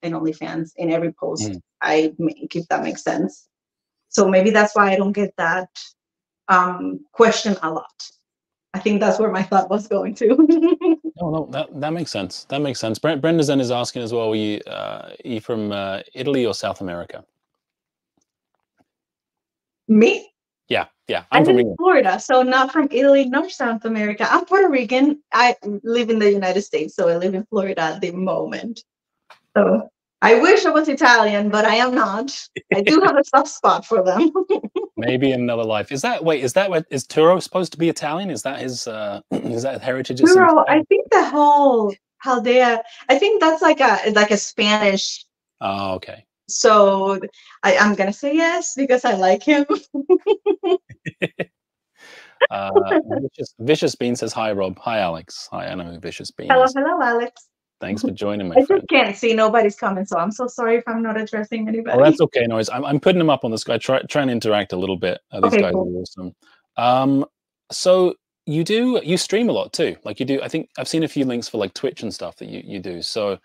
in OnlyFans in every post Mhm. I make, if that makes sense. So maybe that's why I don't get that question a lot. I think that's where my thought was going to. No, no, that makes sense. That makes sense. Brenda Zen is asking as well, you from Italy or South America? Me? Yeah, yeah. I I'm from live in England. Florida, so not from Italy nor South America. I'm Puerto Rican. I live in the United States, so I live in Florida at the moment. So I wish I was Italian, but I am not. I do have a soft spot for them. Maybe in another life. Is that what is Turo supposed to be Italian? Is that his is that heritage at some Girl, I point? think the whole Haldea, I think that's like a Spanish. Oh, okay. So I'm gonna say yes because I like him. Vicious Bean says hi, Rob. Hi, Alex. Hi, I know who Vicious Bean Hello, is. hello, Alex. Thanks for joining, my I just friend. can't see nobody's coming, so I'm so sorry if I'm not addressing Oh, that's anybody. okay, noise. I'm putting them up on the sky. Try and interact a little bit. These Okay, guys are cool. awesome. Um, so you stream a lot too. Like you do. I think I've seen a few links for like Twitch and stuff that you do. So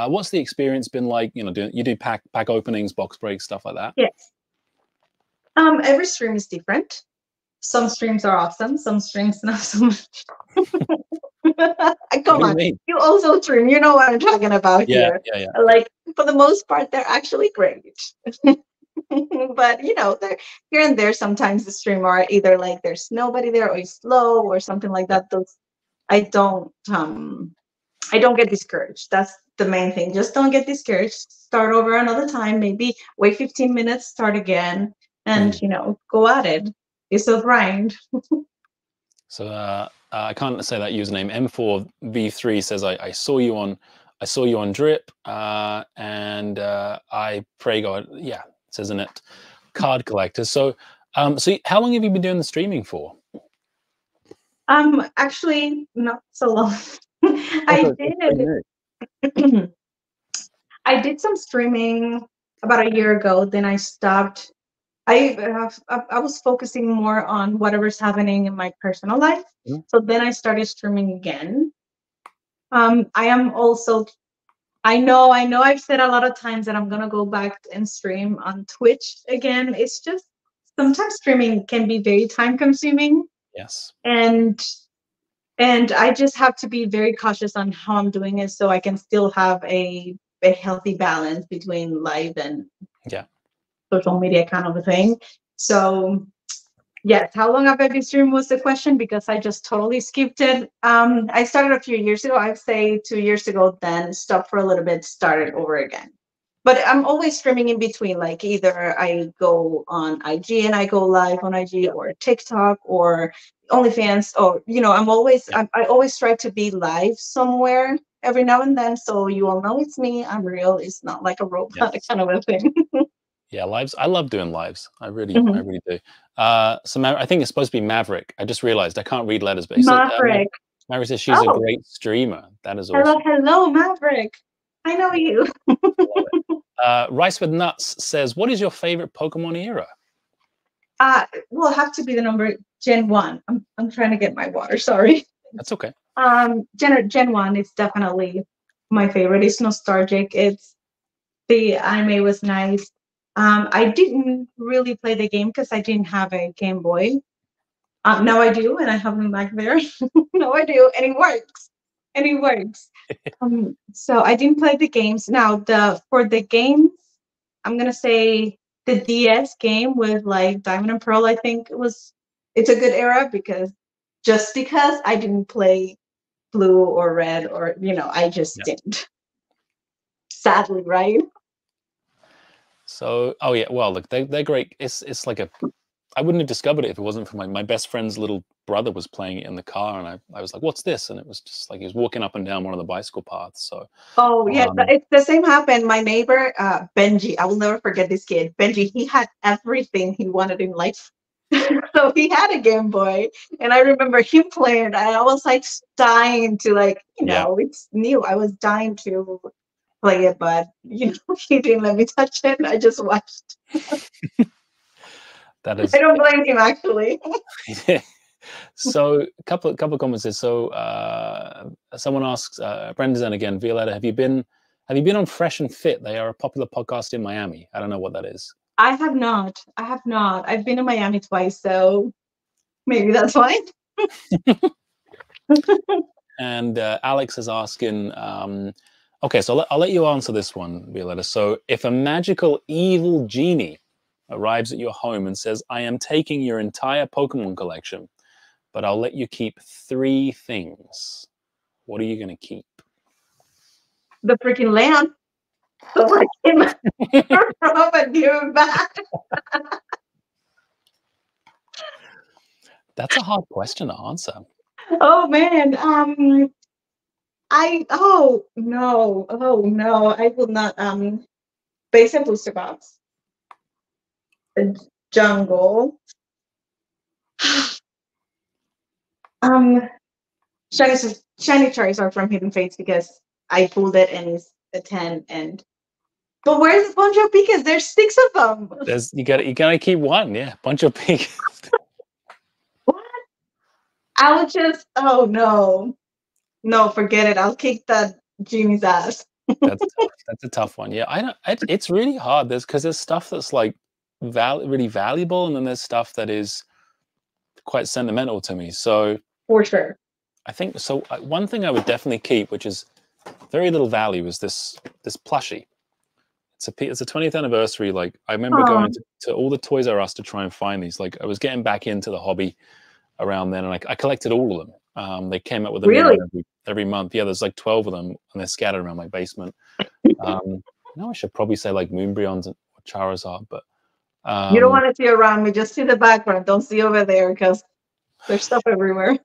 what's the experience been like? You do pack openings, box breaks, stuff like that. Yes. Every stream is different. Some streams are awesome, some streams not so much. What Come do you on, mean? you also stream. You know what I'm talking about Yeah, here. yeah, yeah, yeah. Like for the most part, they're actually great. But they're here and there. Sometimes the stream are either like there's nobody there, or it's slow, or something like Yeah. that. Those I don't um I don't get discouraged. That's the main thing. Just don't get discouraged. Start over another time. Maybe wait 15 minutes, start again, and Mhm. go at it. It's a grind. So I can't say that username. M4V3 says I saw you on Drip, and I pray God. Yeah, it says in it, card collector. So how long have you been doing the streaming for? Actually, not so long. Also, I it's pretty new. did. I did some streaming about a year ago. Then I stopped. I was focusing more on whatever's happening in my personal life. Mhm. So then I started streaming again. I am also. I know. I've said a lot of times that I'm gonna go back and stream on Twitch again. It's just sometimes streaming can be very time consuming, Yes. and I just have to be very cautious on how I'm doing it so I can still have a healthy balance between live and Yeah. social media kind of a thing. So yes, how long have I been streaming was the question, because I just totally skipped it. I started a few years ago. I'd say 2 years ago, then stopped for a little bit, started over again. But I'm always streaming in between. Like either I go on IG and I go live on IG, Yeah. or TikTok, or OnlyFans, or Yeah. I always try to be live somewhere every now and then, so you all know it's me. I'm real. It's not like a robot Yes. kind of a thing. Yeah, lives. I love doing lives. I Mhm. really do. So I think it's supposed to be Maverick. I just realized I can't read letters, but he said, Maverick. Maverick says she's a Oh, great streamer. That is hello, awesome. hello, Maverick. I know Yeah, you. I love it. Rice with Nuts says, "What is your favorite Pokemon era?" Will have to be the number Gen 1. I'm trying to get my water, sorry. That's okay. Gen 1 is definitely my favorite. It's nostalgic. It's the anime was nice. I didn't really play the game because I didn't have a Game Boy. Now I do, and I have them back there. Now I do, and it works. And it works. So I didn't play the games. Now for the games, I'm gonna say the DS game with like Diamond and Pearl. I think it's a good era, because I didn't play Blue or Red, or I just Yeah. didn't. Sadly, right? So, oh yeah, well, look, they're great. It's like I wouldn't have discovered it if it wasn't for my best friend's little brother was playing it in the car, and I was like, "What's this?" And it was just like he was walking up and down one of the bicycle paths. So, Oh yeah, um, it's the same happened. My neighbor, Benji, I will never forget this kid. Benji, he had everything he wanted in life. So he had a Game Boy, and I remember him playing, and I was like dying to yeah, it's new. I was dying to play it, but he didn't let me touch it. I just watched. that I is. don't blame him actually. So, a couple of comments here. So, someone asks, Brendan again, Violetta, have you been on Fresh and Fit? They are a popular podcast in Miami. I don't know what that is. I have not. I have not. I've been to Miami twice, so maybe that's why. And Alex is asking, okay, so I'll let you answer this one, Violetta. So, if a magical evil genie arrives at your home and says, "I am taking your entire Pokemon collection, but I'll let you keep 3 things," what are you going to keep? The freaking lamp. So I came from and give it back. That's a hard question to answer. Oh man. Oh no, I will not. Base and booster box. The jungle. Um, shiny Charizard from Hidden Fates, because I pulled it and it's a 10. But where's the Poncho Picas? There's 6 of them. You gotta keep one, yeah. Bunch of pink. What? I would just. Oh no, forget it. I'll kick that genie's ass. That's tough. That's a tough one. Yeah, I don't. It's really hard. There's stuff that's like really valuable, and then there's stuff that is quite sentimental to me. So For sure. I think so. One thing I would definitely keep, which is very little value, is this plushie. It's a 20th anniversary. Like I remember Oh, going to all the Toys R Us to try and find these. Like I was getting back into the hobby around then, and I collected all of them. They came out with a new really? one every month. Yeah, there's like 12 of them, and they're scattered around my basement. Now I should probably say like Moonbryons or Charizard, but You don't um, want to see around me, just see the background. Don't see over there because there's stuff everywhere.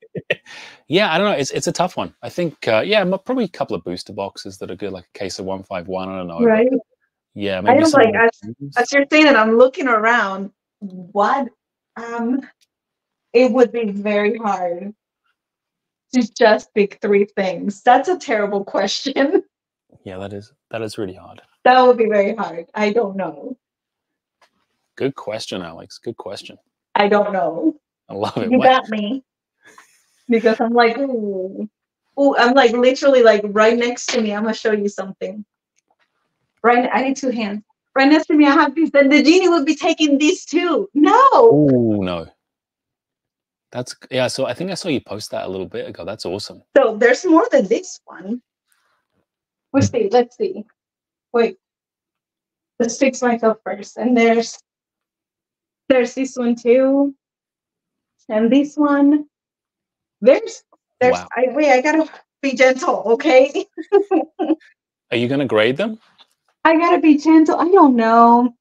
yeah, I don't know. It's a tough one. I think yeah, probably a couple of booster boxes that are good, like a case of 151. I don't know, but Right? yeah, I maybe am some of like, the as you're saying it, I'm looking around. What? Um, it would be very hard to just pick three things. That's a terrible question. yeah, that is really hard. That would be very hard. I don't know. Good question, Alex. Good question. I don't know. I love it. You What? got me because I'm like, ooh, ooh, I'm like literally like right next to me. I'm gonna show you something. Right, I need two hands. Right next to me, I have these, and the genie would be taking these too. No. Oh no, that's yeah. So I think I saw you post that a little bit ago. That's awesome. So there's more than this one. Let's see. Let's see. Wait. Let's fix myself first. And there's this one too, and this one. There's. Wow. I gotta be gentle, okay? Are you going to grade them? I gotta be gentle. I don't know.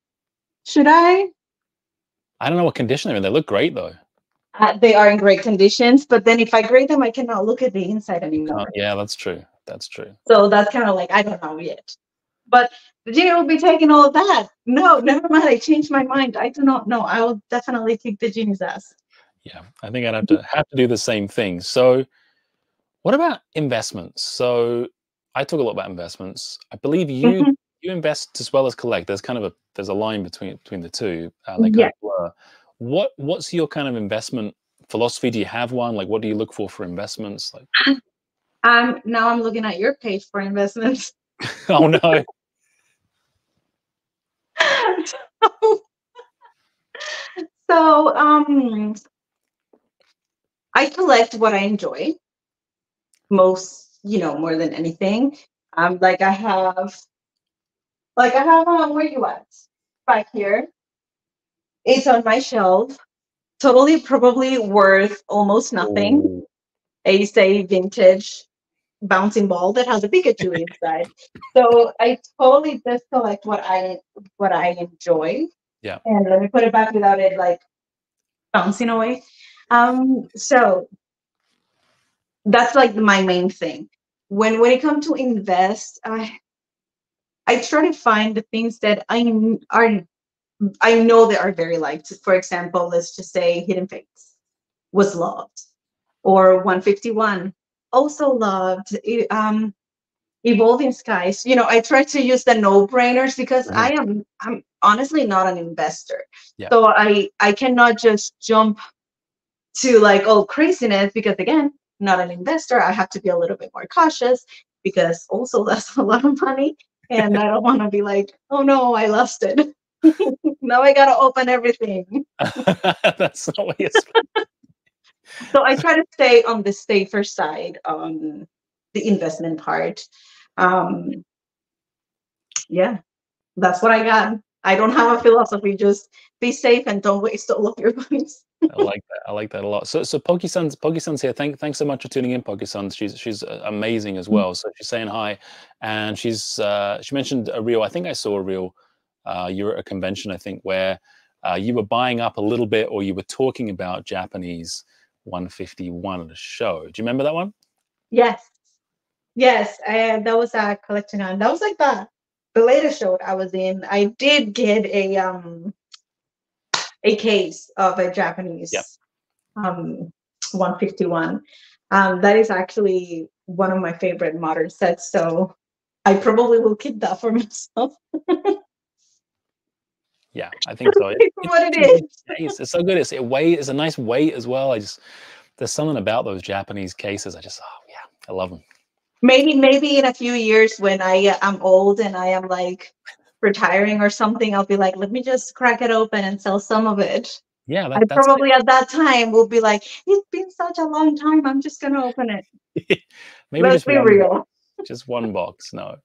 Should I? I don't know what condition they're in. They look great though. They are in great conditions, but then if I grade them, I cannot look at the inside anymore. Yeah, that's true. That's true. So that's kind of like I don't know yet. But the genie will be taking all of that. No, never mind. I changed my mind. I do not know. I will definitely kick the genie's ass. Yeah, I think I'd have to do the same thing. So, what about investments? So, I talk a lot about investments. I believe Mhm. you invest as well as collect. There's kind of a line between the two. They kind Yeah. of blur. What's your kind of investment philosophy? Do you have one? Like, what do you look for investments? Like, Now I'm looking at your page for investments. oh no, So I collect what I enjoy most, more than anything. Like I have where you at? Back here. It's on my shelf. Totally probably worth almost nothing. oh, A say vintage bouncing ball that has a Pikachu inside. So I totally just collect what I enjoy. yeah, And let me put it back without it like bouncing away. So that's like my main thing. When it comes to invest, I try to find the things that I know that are very liked. For example, let's just say Hidden Fates was loved, or 151 also loved. Evolving Skies. I try to use the no-brainers because mhm, I'm honestly not an investor. yeah. So I cannot just jump to like oh craziness because again, not an investor. I have to be a little bit more cautious because also that's a lot of money. And I don't want to be like, oh no, I lost it. Now I gotta open everything. That's not what you. So I try to stay on the safer side on the investment part. Um, yeah, that's what I got. I don't have a philosophy. Just be safe and don't waste all of your money. I like that. I like that a lot. So Pokesun's here. Thanks so much for tuning in, Pokesun. She's amazing as well. So she's saying hi, and she mentioned a reel. I think I saw a reel. You were at a convention, I think, where you were buying up a little bit, or you were talking about Japanese 151 at a show. Do you remember that one? Yes, yes, that was a collection on. That was like the latest show I was in. I did get a case of a Yeah. Japanese 151. That is actually one of my favorite modern sets. So I probably will keep that for myself. Yeah, I think so. It's What such it a good is. case. It's so good. It's a nice weight as well. There's something about those Japanese cases. Oh yeah, I love them. Maybe in a few years when I am old and I am like retiring or something, I'll be like, let me just crack it open and sell some of it. Yeah, I that's probably at that time will be like, it's been such a long time. I'm just gonna open it. it. Maybe Let's just be one box. real. Just one box. No,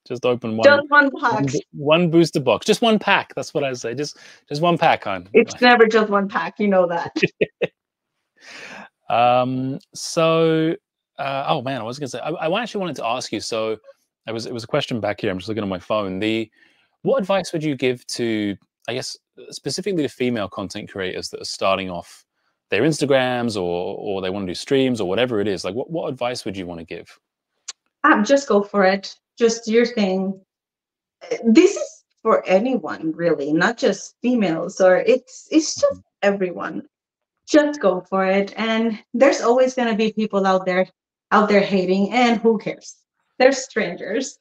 just open Just one box. one booster box. Just one pack. That's what I say. Just one pack, hon. It's never just one pack. You know that. So, oh man, I was gonna say, I actually wanted to ask you. So, it was a question back here. I'm just looking at my phone. What advice would you give to, I guess, specifically the female content creators that are starting off their Instagrams, or they want to do streams or whatever it is? Like, what advice would you want to give? Just go for it. Just your thing. This is for anyone, really, not just females, or it's just Mhm. everyone. Just go for it. And there's always gonna be people out there hating, and who cares? They're strangers.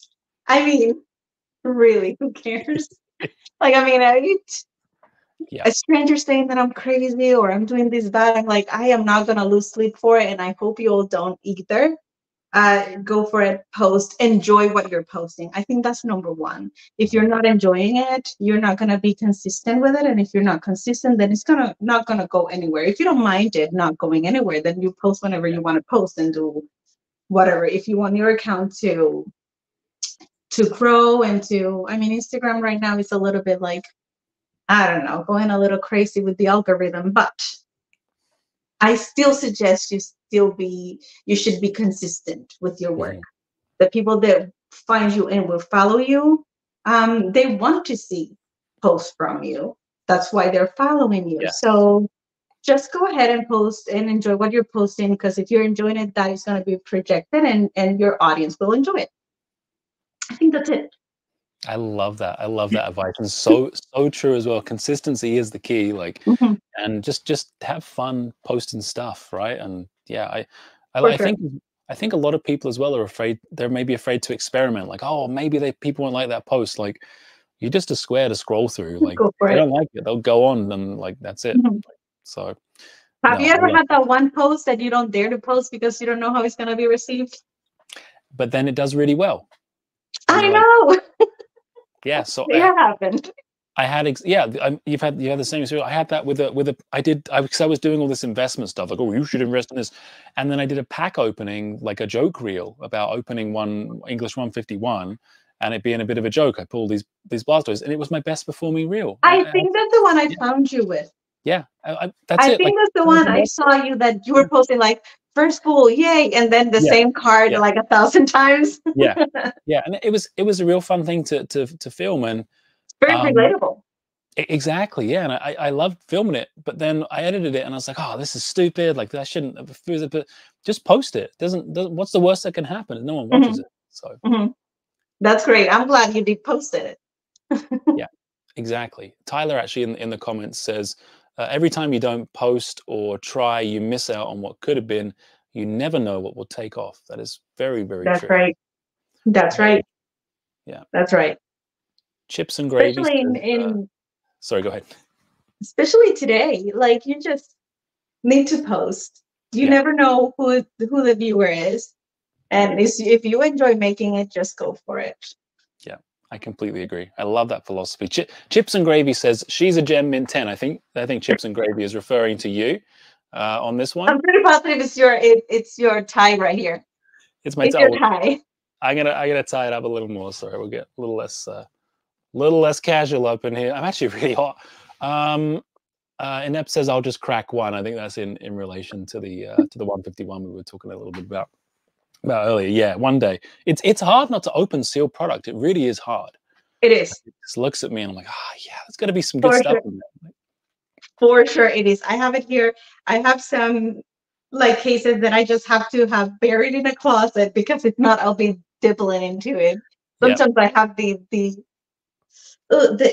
I mean, really, who cares? Like, I mean, Yeah, a stranger saying that I'm crazy or I'm doing this bad, I'm like, I am not gonna lose sleep for it, and I hope you all don't either. Go for it, post, enjoy what you're posting. I think that's number one. If you're mhm, not enjoying it, you're not gonna be consistent with it. And if you're not consistent, then it's gonna not gonna go anywhere. If you don't mind it not going anywhere, then you post whenever yeah, you want to post and do whatever. If you want your account to grow and to, I mean, Instagram right now is a little bit like, I don't know, going a little crazy with the algorithm, but I still suggest you should be consistent with your work. mhm, The people that find you and will follow you, they want to see posts from you. That's why they're following you. yes. So just go ahead and post and enjoy what you're posting, because if you're enjoying it, that is going to be projected, and your audience will enjoy it. I think that's it. I love that. I love that advice, and so true as well. Consistency is the key. Like, Mhm. and just have fun posting stuff, right? And yeah, For I sure. think a lot of people as well are afraid. They're maybe afraid to experiment. Like, oh, maybe people won't like that post. Like, you're just a square to scroll through. Just Like, go if for they it. don't like it, they'll go on, and like that's it. Mhm. So Have no, you I ever love had that. that one post that you don't dare to post because you don't know how it's going to be received? But then it does really well, and I you're like, know. yeah. So It happened. I had yeah, you had the same experience. I had that with a because I was doing all this investment stuff, like, oh, you should invest in this, and then I did a pack opening, like a joke reel about opening one English 151, and it being a bit of a joke. I pulled these bar stories, and it was my best performing reel. I think that's the one I Yeah, found you with. yeah, that's I it. Like, think that's the one nothing I more. saw you that you were posting like first school, yay, and then the Yeah, same card yeah, like 1,000 times. yeah, yeah, and it was a real fun thing to film, and Very um, relatable. Exactly, yeah, and I loved filming it, but then I edited it, and I was like, "Oh, this is stupid. Like, I shouldn't have used it." But just post it. Doesn't what's the worst that can happen? No one watches Mhm, it. So mhm. That's great. I'm glad you did posted it. yeah, exactly. Tyler actually in the comments says, "Every time you don't post or try, you miss out on what could have been. You never know what will take off." That is very, very That's true. right. That's Very, right. yeah. That's right. Chips and gravy Especially says, in sorry, go ahead. especially today, like you just need to post. You Yeah. never know who the viewer is, and if you enjoy making it, just go for it. Yeah, I completely agree. I love that philosophy. Chips and Gravy says she's a gem min 10. I think Chips and Gravy is referring to you on this one. I'm pretty positive it's your tie right here. It's my It's your oh, tie. I gotta tie it up a little more. Sorry, we'll get a little less casual up in here. I'm actually really hot. Inept says I'll just crack one. I think that's in relation to the 151 we were talking a little bit about earlier. Yeah, one day. It's hard not to open sealed product. It really is hard. It is. It just looks at me and I'm like, yeah, there's got to be some good For stuff sure. in there. For sure it is. I have it here. I have some like cases that I just have to have buried in a closet, because if not, I'll be dibbling into it. Yeah, Sometimes I have the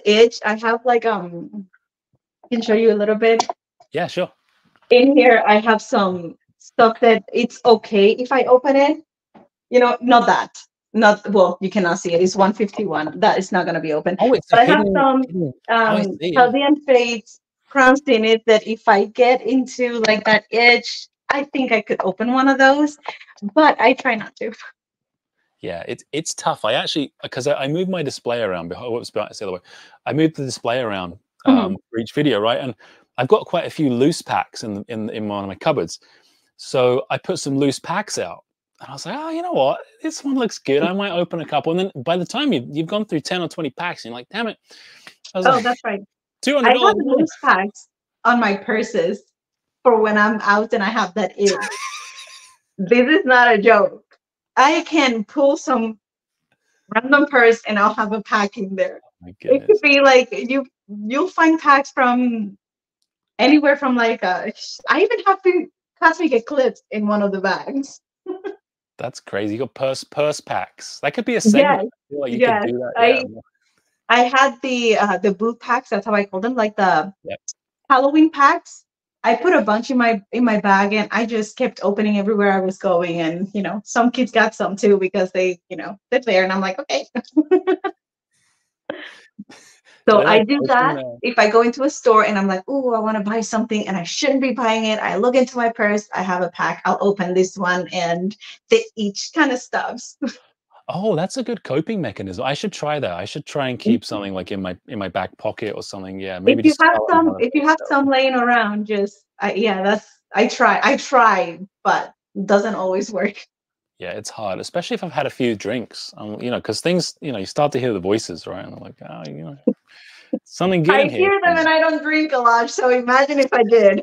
itch. I have like I can show you a little bit. yeah, sure. In here I have some stuff that it's okay if I open it. Not that. Not well, you cannot see it. It's 151. That is not gonna be open. Oh, it's a But I have hidden, some hidden. Oh, I see. Yeah, Chaldean Fates crowns in it that if I get into like that itch, I think I could open one of those. But I try not to. yeah. It's tough. I actually because I moved my display around. Behind, what was about to say the other way. I moved the display around Mhm. for each video, right? And I've got quite a few loose packs in one of my cupboards. So I put some loose packs out. And I was like, oh, you know what? This one looks good. I might open a couple. And then by the time you've gone through 10 or 20 packs, and you're like, damn it. I was Oh, like, that's right. I $200. have loose packs on my purses for when I'm out and I have that itch. This is not a joke. I can pull some random purse and I'll have a pack in there. Oh my It could goodness. be like you'll find packs from anywhere from like I even have cosmic eclipse in one of the bags. That's crazy. You got purse packs. That could be a segment. Yes, I feel like you could yes. do that. Yeah. I had the boot packs. That's how I call them, like the Yep. Halloween packs. I put a bunch in my bag, and I just kept opening everywhere I was going. And some kids got some too because they're there, and I'm like, okay. Do So they I like do open that the if I go into a store and I'm like, oh, I want to buy something and I shouldn't be buying it. I look into my purse. I have a pack. I'll open this one, and they each kind of stuffs. Oh, that's a good coping mechanism. I should try that. I should try and keep something like in my back pocket or something. Yeah, maybe just color another If you bit of have stuff. some laying around, I try, but it doesn't always work. Yeah, it's hard, especially if I've had a few drinks. Because things, you start to hear the voices, right? And I'm like, oh, something good I in here. hear them and I don't drink a lot, so imagine if I did.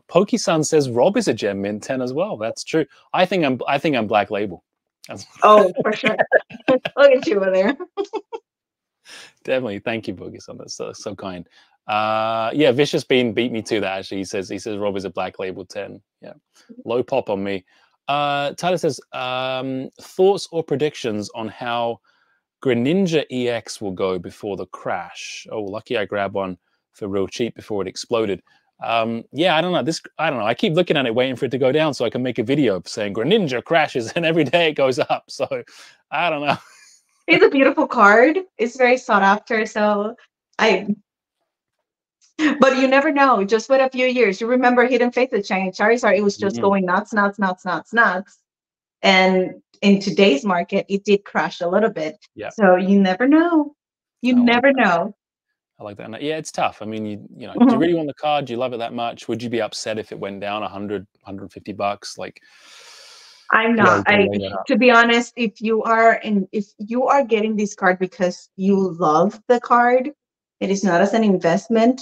Poke-san says Rob is a gem mint 10 as well. That's true. I think I'm Black Label. Oh, for sure. Look at you over there. Definitely. Thank you, Poke-san. That's so kind. Yeah, Vicious Bean beat me to that actually. He says Rob is a Black Label 10. Yeah. Low pop on me. Tyler says, thoughts or predictions on how Greninja EX will go before the crash. Oh, lucky I grabbed one for real cheap before it exploded. Yeah, I don't know. I don't know. I keep looking at it, waiting for it to go down so I can make a video saying Greninja crashes, and every day it goes up. So I don't know. It's a beautiful card. It's very sought after. So but you never know. Just wait a few years. You remember Hidden Faces Shiny Charizard? It was just going nuts, nuts, nuts, nuts, nuts. And in today's market, it did crash a little bit. Yeah. So you never know. You I like never that. know. I like that. And yeah, it's tough. I mean, do you really want the card? Do you love it that much? Would you be upset if it went down 100, $150? Like, I'm yeah, not. To be honest, if you are getting this card because you love the card, it is not as an investment.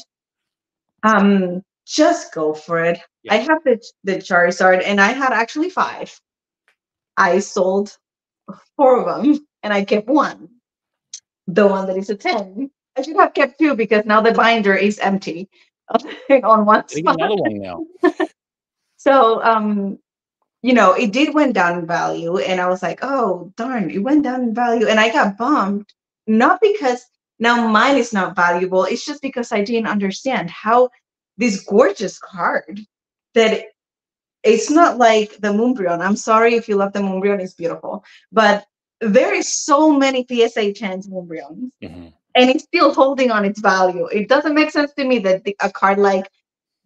Just go for it. Yeah. I have the Charizard, and I had actually 5. I sold 4 of them, and I kept one. The one that is a 10. I should have kept 2 because now the binder is empty on one Can you get spot. another one now? So, it did went down in value, and I was like, oh, darn, it went down in value. And I got bummed, not because now mine is not valuable. It's just because I didn't understand how this gorgeous card that it's not like the Moonbryon. I'm sorry if you love the Moonbryon, it's beautiful. But there is so many PSA 10s Moonbryons, and it's still holding on its value. It doesn't make sense to me that a card like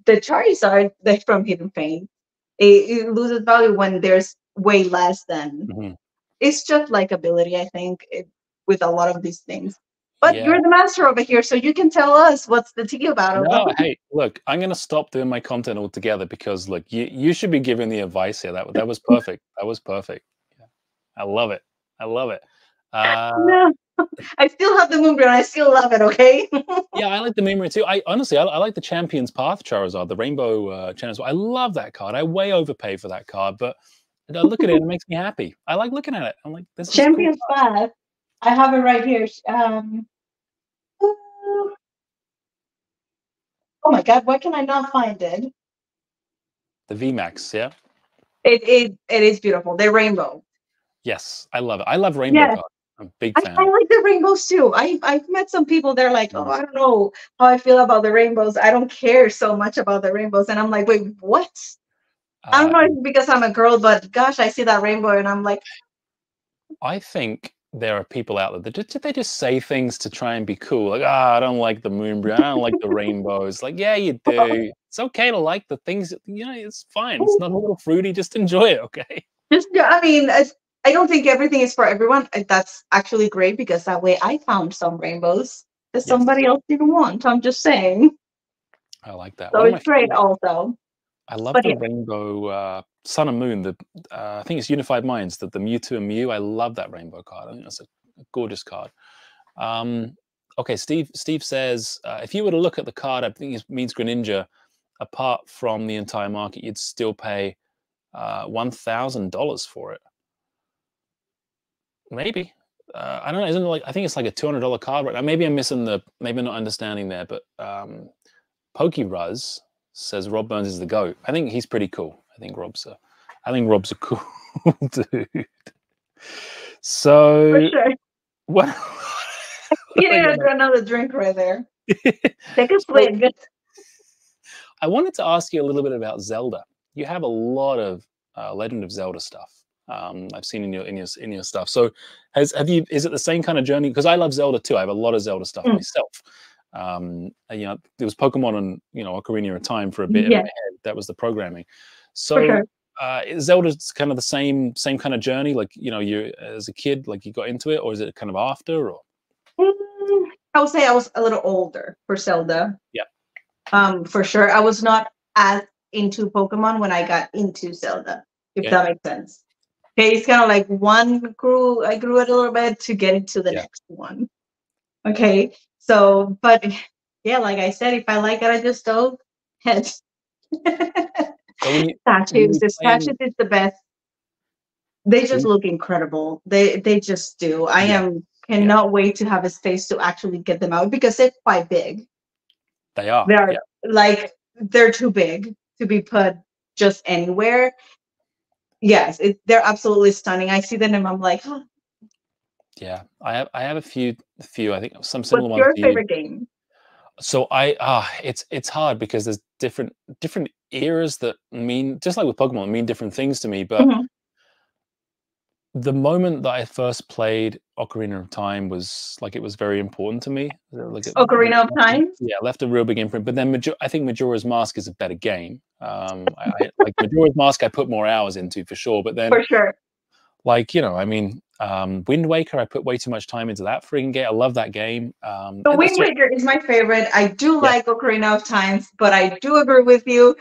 the Charizard that's from Hidden Fame, it loses value when there's way less than. It's just likability, I think, with a lot of these things. But Yeah. you're the master over here, so you can tell us what's the tea about it. No, hey, look, I'm going to stop doing my content altogether because, look, you should be giving the advice here. That was perfect. That was perfect. Yeah. I love it. I love it. No, I still have the Moonbryon. I still love it, okay? Yeah, I like the Memory too. Honestly, I like the Champion's Path Charizard, the Rainbow Charizard. I love that card. I way overpay for that card, but I look at it and it makes me happy. I like looking at it. I'm like, this is Champion's cool. Path. I have it right here. Oh my God, why can I not find it? The VMAX, yeah? It is beautiful. They're rainbow. Yes, I love it. I love rainbow cards. I'm a big fan. I like the rainbows too. I've met some people, they're like, oh, I don't know how I feel about the rainbows. I don't care so much about the rainbows. And I'm like, wait, what? I don't know if it's because I'm a girl, but gosh, I see that rainbow and I'm like, I think there are people out there that they just say things to try and be cool. Like, I don't like the Moonbryon. I don't like the rainbows. Like, yeah, you do. It's okay to like the things. It's fine. It's not a little fruity. Just enjoy it, okay? I mean, I don't think everything is for everyone. That's actually great because that way I found some rainbows that somebody else didn't want. I'm just saying. I like that. So One of my it's great favorite. also. I love But the yeah, rainbow Sun and Moon. The I think it's Unified Minds. The Mewtwo and Mew. I love that rainbow card. I think that's a gorgeous card. Um, okay, Steve says if you were to look at the card, I think it means Greninja. Apart from the entire market, you'd still pay $1,000 for it. Maybe. I don't know. Isn't it like, I think it's like a $200 card right now. Maybe I'm missing maybe I'm not understanding there. But PokeRuz says Rob Burns is the GOAT. I think he's pretty cool. I think Rob's a cool dude. for So sure. what? Yeah, another drink right there. Take a So swig. I wanted to ask you a little bit about Zelda. You have a lot of Legend of Zelda stuff. I've seen in your stuff. So have you? Is it the same kind of journey? Because I love Zelda too. I have a lot of Zelda stuff Mm, myself. You know, there was Pokemon and Ocarina of Time for a bit in my yeah, head. That was the programming. for So sure. is Zelda's kind of the same kind of journey? Like you as a kid, like you got into it, or is it kind of after? Or I would say I was a little older for Zelda. yeah, For sure. I was not as into Pokemon when I got into Zelda, if okay, that makes sense. Okay, it's kind of like I grew it a little bit to get into the yeah. next one. Okay, so, but yeah, like I said, if I like it, I just go head. So when Statues, you the playing, statues is the best. They just when, look incredible. They just do. I yeah, am yeah, cannot wait to have a space to actually get them out because they're quite big. they are. They're Yeah, like they're too big to be put just anywhere. Yes, they're absolutely stunning. I see them and I'm like, huh, yeah. I have a few. I think some what's similar ones your to you. favorite game? So it's hard because there's different eras that mean, just like with Pokemon, mean different things to me. But Mhm. the moment that I first played Ocarina of Time was like it was very important to me. Like Ocarina of Time, yeah, left a real big imprint. But then I think Majora's Mask is a better game. I like Majora's Mask. I put more hours into for sure. But then for sure. like I mean, Wind Waker. I put way too much time into that freaking game. I love that game. The And it's Wind just Waker is my favorite. I do yeah, like Ocarina of Time, but I do agree with you.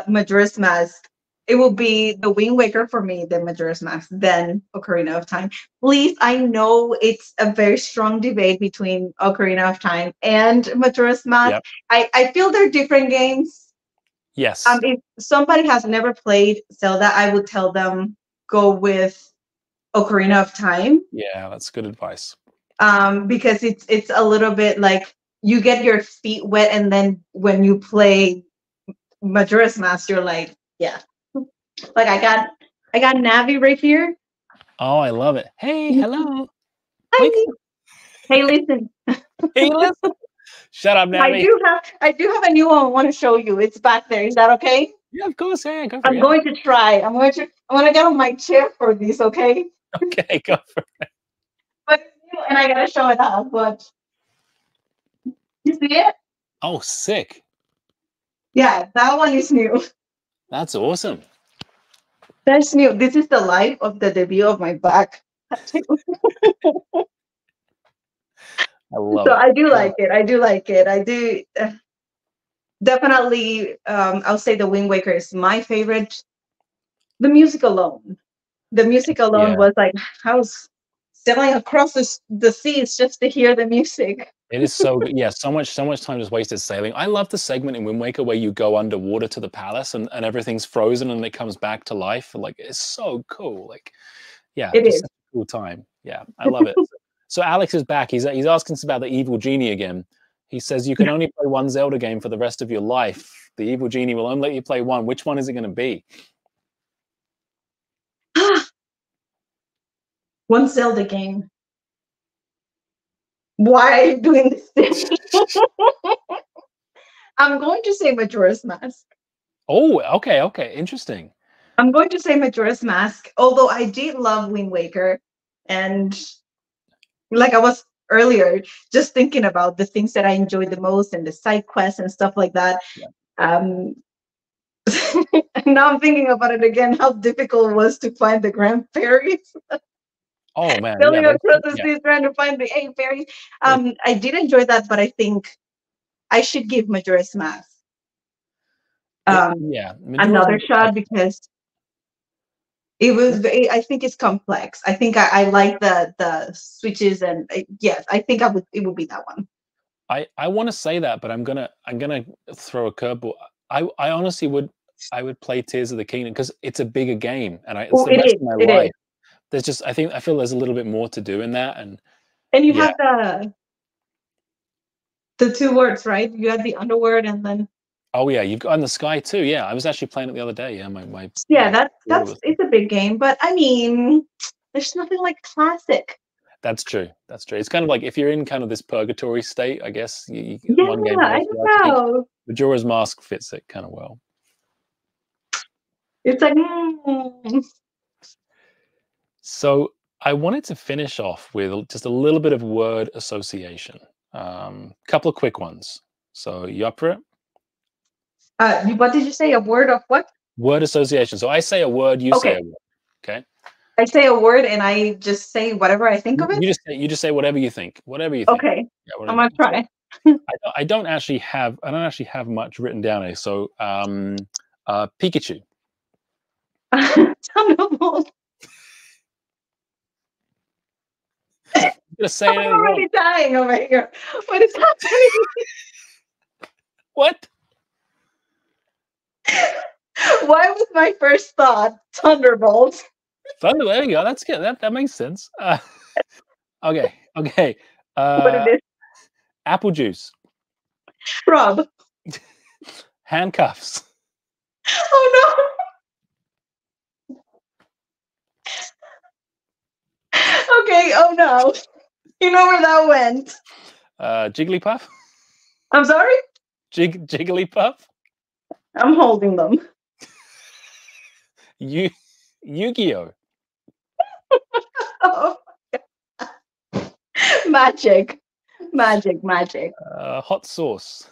Majora's Mask. It will be the Wind Waker for me, then Majora's Mask, then Ocarina of Time. Please, I know it's a very strong debate between Ocarina of Time and Majora's Mask. yeah, I feel they're different games. yes, If somebody has never played Zelda, I would tell them go with Ocarina of Time, yeah. That's good advice. because it's a little bit like you get your feet wet, and then when you play Majora's Mask, you're like, yeah, like I got Navi right here. Oh, I love it. Hey, hello. Wake Hi. up. Hey, listen. Hey, listen. Shut up, I Navi. do have I do have a new one I want to show you. It's back there. Is that okay? Yeah, of course. Yeah, go for it. I'm Yeah. going to try. I'm gonna get on my chair for this, okay? Okay, go for it. But it's new and I gotta show it off. But you see it? Oh, sick. Yeah, that one is new. That's awesome. That's new. This is the life of the debut of my back. I love So it. I do I love like it. I do like it. I do definitely. I'll say the Wind Waker is my favorite. The music alone. The music it. alone Yeah, was like I was sailing across the seas just to hear the music. it is so good. Yeah, so much time is wasted sailing. I love the segment in Wind Waker where you go underwater to the palace and everything's frozen and it comes back to life. Like it's so cool. Like yeah, It just is. such a cool time. Yeah, I love it. So Alex is back. He's asking us about the evil genie again. He says you can only play one Zelda game for the rest of your life. The evil genie will only let you play one. Which one is it going to be? One Zelda game. Why are you doing this thing? I'm going to say Majora's Mask. Oh, okay, okay, interesting. I'm going to say Majora's Mask, although I did love Wind Waker. And like I was earlier, just thinking about the things that I enjoyed the most and the side quests and stuff like that. Yeah. Um, now I'm thinking about it again, how difficult it was to find the grand fairies. Oh man, yeah, Sailing across the yeah, seas trying to find the eight fairies. they, I did enjoy that, but I think I should give Majora's Mask Yeah, Majora's another Mask. shot because it was very, I think it's complex. I think I like the switches and yes, I think it would be that one. I want to say that, but I'm gonna throw a curveball. I honestly would play Tears of the Kingdom because it's a bigger game, and it's Oh, the rest of my it is. life. There's just I feel there's a little bit more to do in that, and And you yeah. have the two words, right? You have the underworld and then Oh yeah, you've got in the sky too. Yeah, I was actually playing it the other day. Yeah, my yeah, daughter was. it's a big game, but I mean, there's nothing like classic. That's true. That's true. It's kind of like if you're in kind of this purgatory state, I guess Yeah, one game I after don't the other. I think know. Majora's Mask fits it kind of well. It's like So I wanted to finish off with just a little bit of word association. Couple of quick ones. So you up for it? what did you say? A word of what? Word association. So I say a word, you say Okay. a word. Okay. I say a word and I just say whatever I think of it. You just say whatever you think. Whatever you think. Okay. Yeah, I'm whatever gonna you think. try. So I don't actually have much written down here. So Pikachu. Thunderbolt. I'm gonna say I'm it. already dying over here. What is happening? What? Why was my first thought Thunderbolt? Thunder. There you go. That's good. That makes sense. Okay. Okay. What it is? Apple juice. Rob. Handcuffs. Oh no. Okay. Oh no. You know where that went. Jigglypuff. I'm sorry. Jigglypuff. I'm holding them. Yu-Gi-Oh. Oh. Magic. Hot sauce.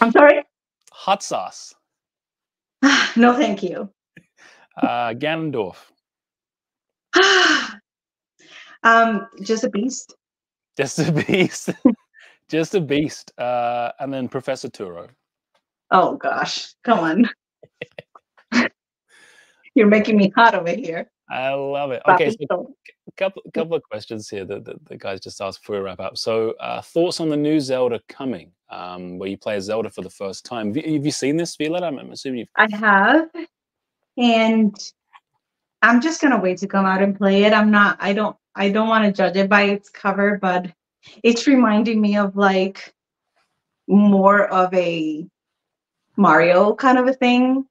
I'm sorry. Hot sauce. No, thank you. Ganondorf. Just a beast. Just a beast. Just a beast. And then Professor Turo. Oh gosh, come on. You're making me hot over here. I love it. Okay, so Papito. couple of questions here that the guys just asked before we wrap up. So thoughts on the new Zelda coming, where you play as Zelda for the first time. Have you seen this, Violetta? I'm assuming you've. I have, and I'm just gonna wait to come out and play it. I don't want to judge it by its cover, but it's reminding me of like more of a Mario kind of a thing.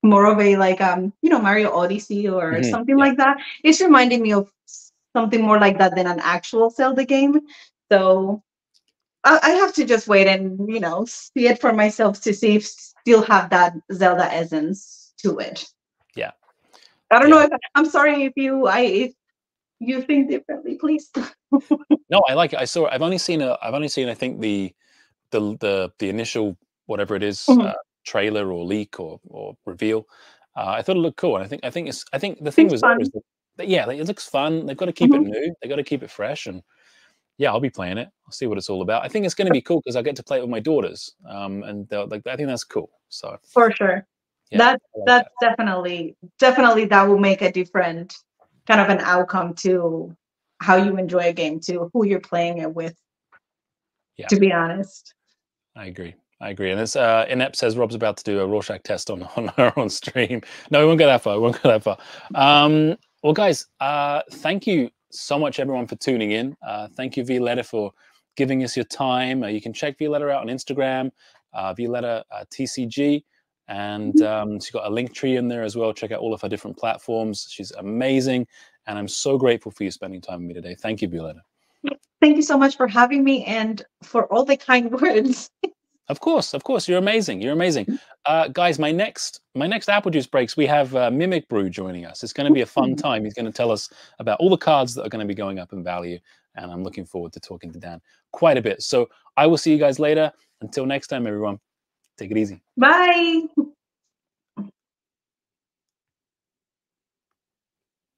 More of a like Mario Odyssey or something Yeah. like that. It's reminding me of something more like that than an actual Zelda game. So I have to just wait and see it for myself to see if still have that Zelda essence to it. Yeah. I don't know if I'm sorry if you think differently, please. No, I like it. I've only seen I think the initial whatever it is trailer or leak or reveal. I thought it looked cool, and I think the thing was fun. is that it looks fun. They've got to keep it new. They've got to keep it fresh, and yeah, I'll be playing it. I'll see what it's all about. I think it's going to be cool because I get to play it with my daughters, and I think that's cool. So for sure, yeah, that's definitely that will make a different kind of an outcome to how you enjoy a game, to who you're playing it with. Yeah, to be honest, I agree. And it's Inept says Rob's about to do a Rorschach test on her on stream. No, we won't go that far. Well, guys, thank you so much, everyone, for tuning in. Thank you, Violetta, for giving us your time. You can check Violetta out on Instagram, Violetta TCG, and she's got a link tree in there as well. Check out all of her different platforms. She's amazing, and I'm so grateful for you spending time with me today. Thank you, Violetta. Thank you so much for having me and for all the kind words. Of course, you're amazing. Guys, my next Apple Juice breaks, we have Mimic Brew joining us. It's going to be a fun time. He's going to tell us about all the cards that are going to be going up in value, and I'm looking forward to talking to Dan quite a bit. So I will see you guys later. Until next time, everyone, take it easy. Bye.